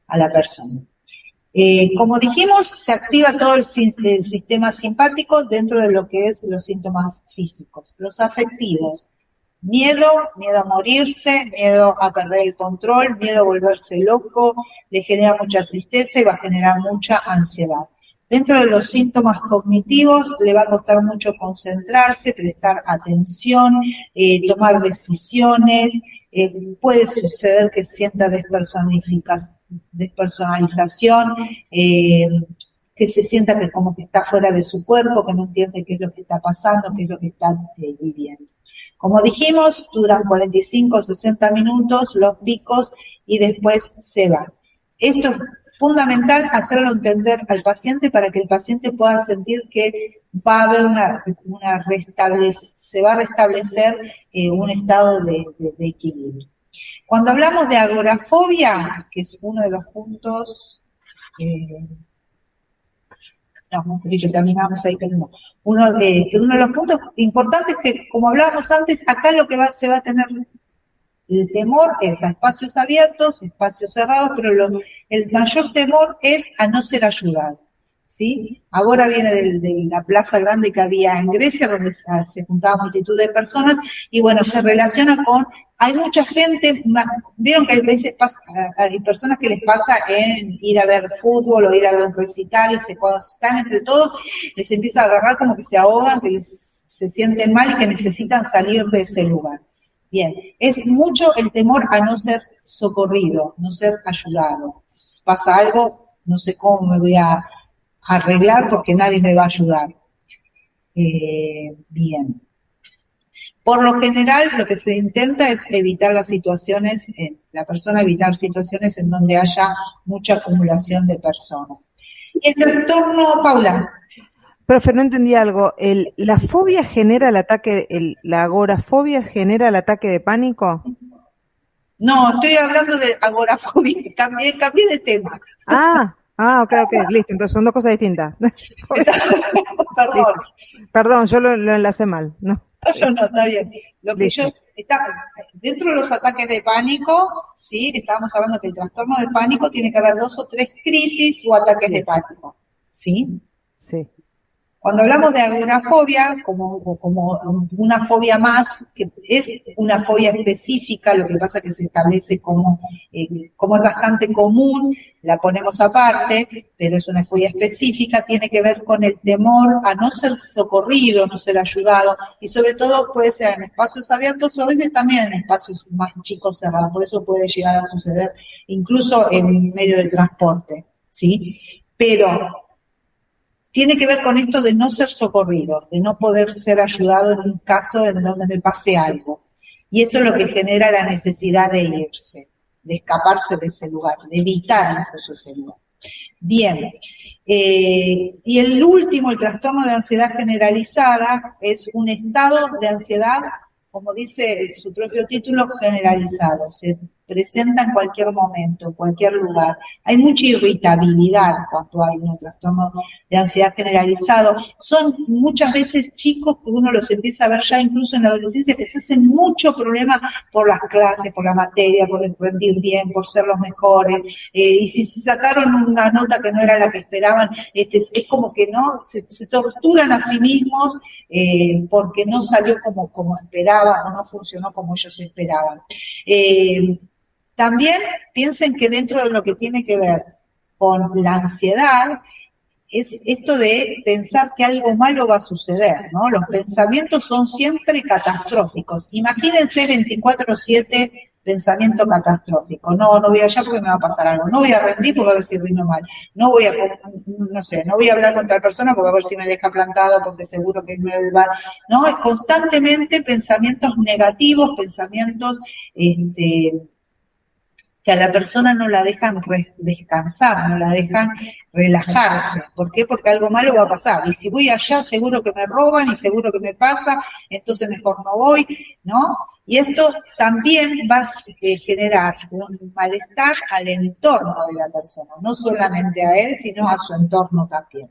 a la persona. Como dijimos, se activa todo el sistema simpático dentro de lo que es los síntomas físicos. Los afectivos, miedo a morirse, miedo a perder el control, miedo a volverse loco, le genera mucha tristeza y va a generar mucha ansiedad. Dentro de los síntomas cognitivos le va a costar mucho concentrarse, prestar atención, tomar decisiones, puede suceder que sienta despersonalización, que se sienta que como que está fuera de su cuerpo, que no entiende qué es lo que está pasando, qué es lo que está viviendo. Como dijimos, duran 45 o 60 minutos los picos y después se van. Esto es fundamental hacerlo entender al paciente para que el paciente pueda sentir que va a haber se va a restablecer un estado de equilibrio. Cuando hablamos de agorafobia, que es uno de los puntos, terminamos ahí, pero no. Uno de los puntos importantes que, como hablábamos antes, acá lo que se va a tener el temor es a espacios abiertos, espacios cerrados, pero el mayor temor es a no ser ayudado. ¿Sí? Ahora viene de la plaza grande que había en Grecia, donde se juntaba multitud de personas, y bueno, se relaciona con, hay mucha gente, vieron que a veces hay personas que les pasa en ir a ver fútbol o ir a ver recitales, cuando están entre todos, les empieza a agarrar como que se ahogan, que se sienten mal y que necesitan salir de ese lugar. Bien, es mucho el temor a no ser socorrido, no ser ayudado. Si pasa algo, no sé cómo me voy a arreglar porque nadie me va a ayudar. Bien. Por lo general, lo que se intenta es evitar las situaciones, evitar situaciones en donde haya mucha acumulación de personas. Y el trastorno, Paula. Profe, no entendí algo. ¿La fobia genera el ataque, la agorafobia genera el ataque de pánico? No, estoy hablando de agorafobia, cambié de tema. Ok, listo, entonces son 2 cosas distintas. Perdón. Perdón, yo lo enlacé mal, ¿no? No, está bien. Lo que yo, dentro de los ataques de pánico, sí, estábamos hablando que el trastorno de pánico tiene que haber 2 o 3 crisis o ataques de pánico, ¿sí? Sí. Cuando hablamos de agorafobia, como una fobia más, que es una fobia específica, lo que pasa es que se establece como es bastante común, la ponemos aparte, pero es una fobia específica, tiene que ver con el temor a no ser socorrido, no ser ayudado, y sobre todo puede ser en espacios abiertos o a veces también en espacios más chicos cerrados, por eso puede llegar a suceder incluso en medio del transporte, ¿sí? Pero tiene que ver con esto de no ser socorrido, de no poder ser ayudado en un caso en donde me pase algo. Y esto es lo que genera la necesidad de irse, de escaparse de ese lugar, de evitar incluso ese lugar. Bien, y el último, el trastorno de ansiedad generalizada, es un estado de ansiedad, como dice su propio título, generalizado. Se presenta en cualquier momento, en cualquier lugar. Hay mucha irritabilidad cuando hay un trastorno de ansiedad generalizado. Son muchas veces chicos que uno los empieza a ver ya incluso en la adolescencia que se hacen mucho problema por las clases, por la materia, por rendir bien, por ser los mejores. Y si se sacaron una nota que no era la que esperaban, es como que no se torturan a sí mismos porque no salió como esperaban o no funcionó como ellos esperaban. También piensen que dentro de lo que tiene que ver con la ansiedad, es esto de pensar que algo malo va a suceder, ¿no? Los pensamientos son siempre catastróficos. Imagínense 24/7 pensamiento catastrófico. No voy allá porque me va a pasar algo. No voy a rendir porque a ver si rindo mal. No voy a hablar con tal persona porque a ver si me deja plantado porque seguro que me va. No, es constantemente pensamientos negativos, pensamientos, que a la persona no la dejan descansar, no la dejan relajarse. ¿Por qué? Porque algo malo va a pasar. Y si voy allá, seguro que me roban y seguro que me pasa, entonces mejor no voy, ¿no? Y esto también va a generar un malestar al entorno de la persona, no solamente a él, sino a su entorno también.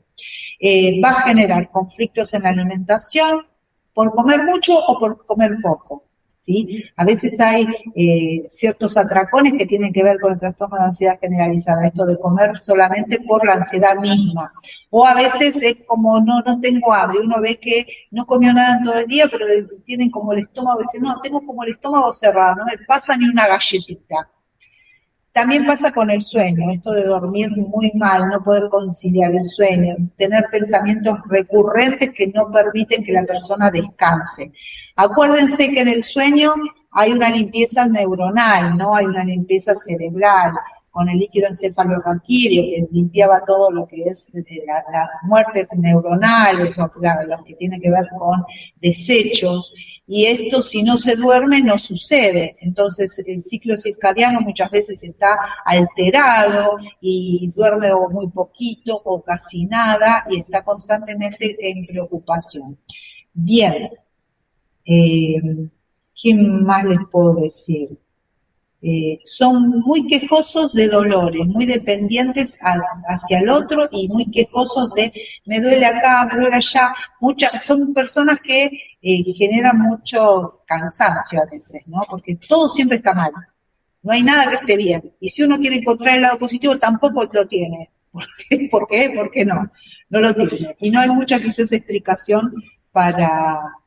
Va a generar conflictos en la alimentación, por comer mucho o por comer poco. ¿Sí? A veces hay ciertos atracones que tienen que ver con el trastorno de ansiedad generalizada, esto de comer solamente por la ansiedad misma. O a veces es como no tengo hambre, uno ve que no comió nada en todo el día, pero tienen como el estómago, dice, no, tengo como el estómago cerrado, no me pasa ni una galletita. También pasa con el sueño, esto de dormir muy mal, no poder conciliar el sueño, tener pensamientos recurrentes que no permiten que la persona descanse. Acuérdense que en el sueño hay una limpieza neuronal, ¿no? Hay una limpieza cerebral, con el líquido encefalorraquídeo que limpiaba todo lo que es las muertes neuronales o lo que tiene que ver con desechos. Y esto, si no se duerme, no sucede. Entonces, el ciclo circadiano muchas veces está alterado y duerme o muy poquito o casi nada y está constantemente en preocupación. Bien. ¿Qué más les puedo decir? Son muy quejosos de dolores, muy dependientes hacia el otro y muy quejosos de me duele acá, me duele allá. Son personas que generan mucho cansancio a veces, ¿no? Porque todo siempre está mal. No hay nada que esté bien. Y si uno quiere encontrar el lado positivo, tampoco lo tiene. ¿Por qué? Porque no lo tiene. Y no hay mucha quizás explicación para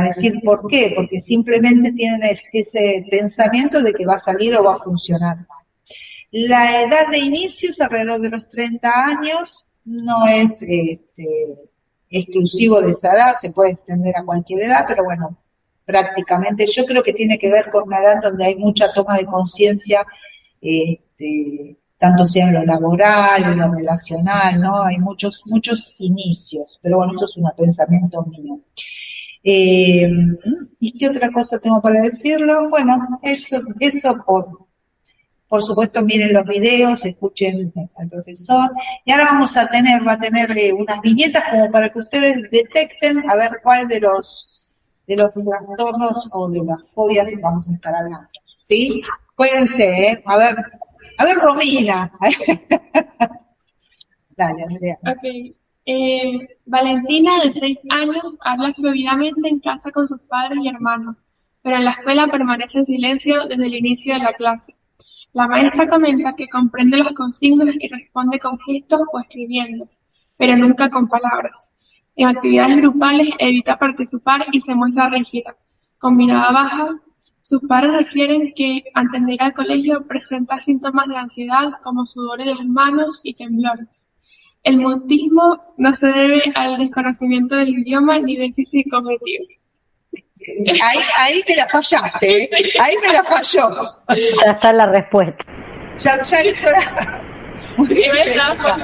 decir por qué, porque simplemente tienen ese pensamiento de que va a salir o va a funcionar mal. La edad de inicio es alrededor de los 30 años, no es exclusivo de esa edad, se puede extender a cualquier edad, pero bueno, prácticamente yo creo que tiene que ver con una edad donde hay mucha toma de conciencia, tanto sea en lo laboral, en lo relacional, ¿no? Hay muchos inicios, pero bueno, esto es un pensamiento mío. ¿Y qué otra cosa tengo para decirlo? Bueno, eso por supuesto, miren los videos, escuchen al profesor, y ahora va a tener unas viñetas como para que ustedes detecten a ver cuál de los trastornos o de las fobias vamos a estar hablando, ¿sí? Cuídense, a ver Romina. Dale, Andrea. Ok. Valentina, de 6 años, habla fluidamente en casa con sus padres y hermanos, pero en la escuela permanece en silencio desde el inicio de la clase. La maestra comenta que comprende las consignas y responde con gestos o escribiendo, pero nunca con palabras. En actividades grupales evita participar y se muestra rígida. Con mirada baja, sus padres refieren que antes de ir al colegio presenta síntomas de ansiedad como sudor en las manos y temblores. El mutismo no se debe al desconocimiento del idioma ni déficit cognitivo. Ahí me la fallaste, ¿eh? Ahí me la falló. Ya está la respuesta. Ya hizo la... Muy bien, Jessica.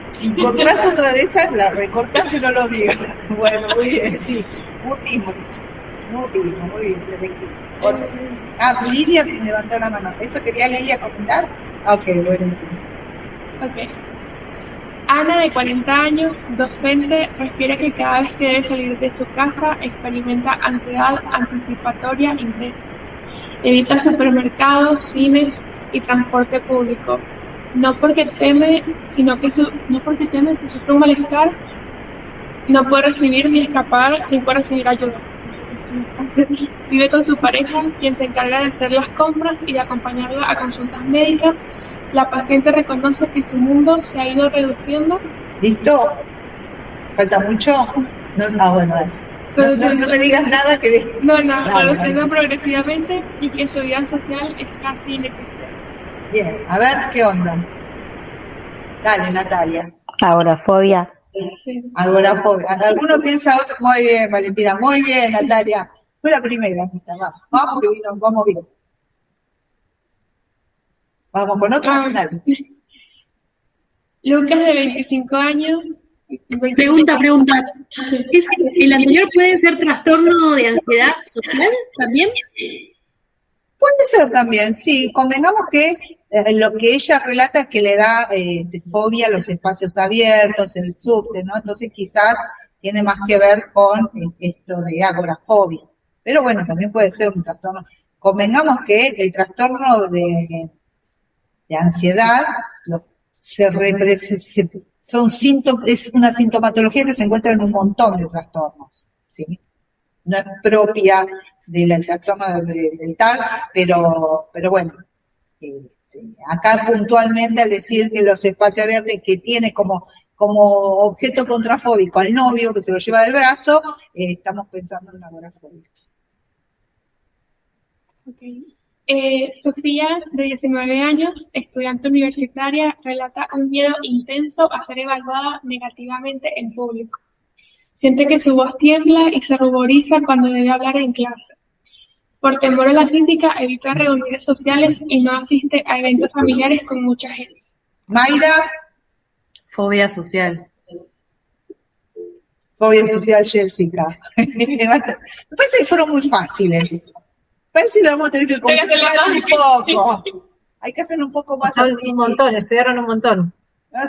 Si encontrás otra de esas, la recortás y no lo digas. Bueno, muy bien, sí. Mutismo, muy bien. Lilia levantó la mano. ¿Eso quería Lilia comentar? Ok, buenísimo. Ok. Ana, de 40 años, docente, refiere que cada vez que debe salir de su casa experimenta ansiedad anticipatoria intensa. Evita supermercados, cines y transporte público. No porque teme si sufre un malestar, no puede recibir ni escapar ni puede recibir ayuda. Vive con su pareja, quien se encarga de hacer las compras y de acompañarla a consultas médicas. La paciente reconoce que su mundo se ha ido reduciendo. ¿Listo? ¿Falta mucho? No, bueno, no me digas nada que... Reduciendo progresivamente y que su vida social es casi inexistente. Bien, a ver qué onda. Dale, Natalia. Agorafobia. Sí. Agorafobia. Alguno piensa otro. Muy bien, Valentina. Muy bien, Natalia. Fue la primera. Vamos que vino, vamos bien. Vamos con otro. Dale. Lucas, de 25 años. Pregunta. ¿El anterior puede ser trastorno de ansiedad social también? Puede ser también, sí. Convengamos que lo que ella relata es que le da fobia a los espacios abiertos, el subte, ¿no? Entonces quizás tiene más que ver con esto de agorafobia. Pero bueno, también puede ser un trastorno. Convengamos que el trastorno de ansiedad es una sintomatología que se encuentra en un montón de trastornos, ¿sí? No es propia del trastorno del TAR, pero bueno, acá puntualmente al decir que los espacios abiertos que tiene como objeto contrafóbico al novio que se lo lleva del brazo, estamos pensando en una agorafobia. Okay. Sofía, de 19 años, estudiante universitaria, relata un miedo intenso a ser evaluada negativamente en público. Siente que su voz tiembla y se ruboriza cuando debe hablar en clase. Por temor a la crítica, evita reuniones sociales y no asiste a eventos familiares con mucha gente. Mayra. Fobia social. Fobia social, Jessica. Me parece que fueron muy fáciles. Parece que lo vamos a tener que complicar un poco. Hay que hacer un poco más. Estudiaron un montón.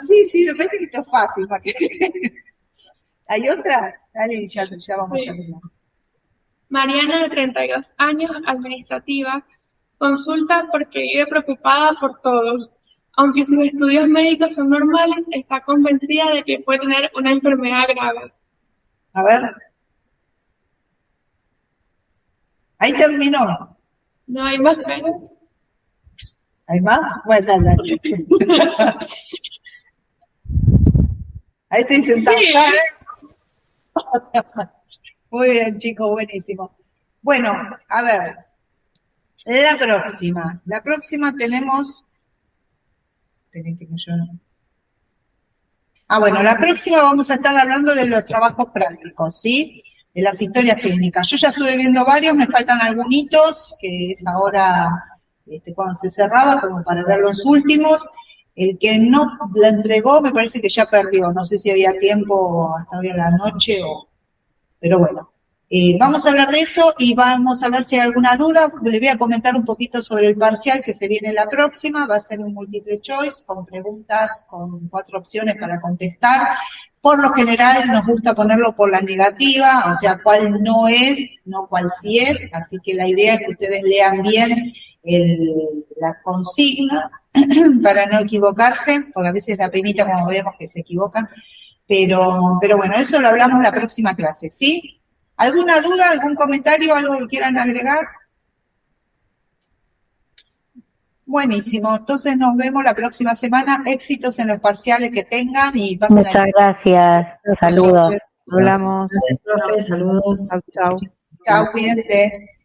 Sí, me parece que esto es fácil. ¿Para que... ¿Hay otra? Dale, ya vamos a terminar. Mariana, de 32 años, administrativa, consulta porque vive preocupada por todo. Aunque sus estudios médicos son normales, está convencida de que puede tener una enfermedad grave. A ver. Ahí terminó. No hay más, pero... ¿Hay más? Bueno, dale. Ahí te dicen, sí. Muy bien, chicos, buenísimo. Bueno, a ver, la próxima tenemos... Esperen que me lloro. Bueno, la próxima vamos a estar hablando de los trabajos prácticos, ¿sí? De las historias clínicas. Yo ya estuve viendo varios, me faltan algunitos, que es ahora cuando se cerraba, como para ver los últimos. El que no la entregó me parece que ya perdió, no sé si había tiempo hasta hoy a la noche pero bueno. Vamos a hablar de eso y vamos a ver si hay alguna duda. Les voy a comentar un poquito sobre el parcial que se viene la próxima. Va a ser un multiple choice con preguntas, con 4 opciones para contestar. Por lo general nos gusta ponerlo por la negativa, o sea, cuál no es, no cuál sí es. Así que la idea es que ustedes lean bien la consigna para no equivocarse, porque a veces da penita cuando vemos que se equivocan, pero bueno, eso lo hablamos la próxima clase, ¿sí? ¿Alguna duda, algún comentario, algo que quieran agregar? Buenísimo, entonces nos vemos la próxima semana, éxitos en los parciales que tengan y pasen Muchas gracias. Saludos. Hablamos. Gracias, profe. Saludos. Chau, chau. Chao, cuídense.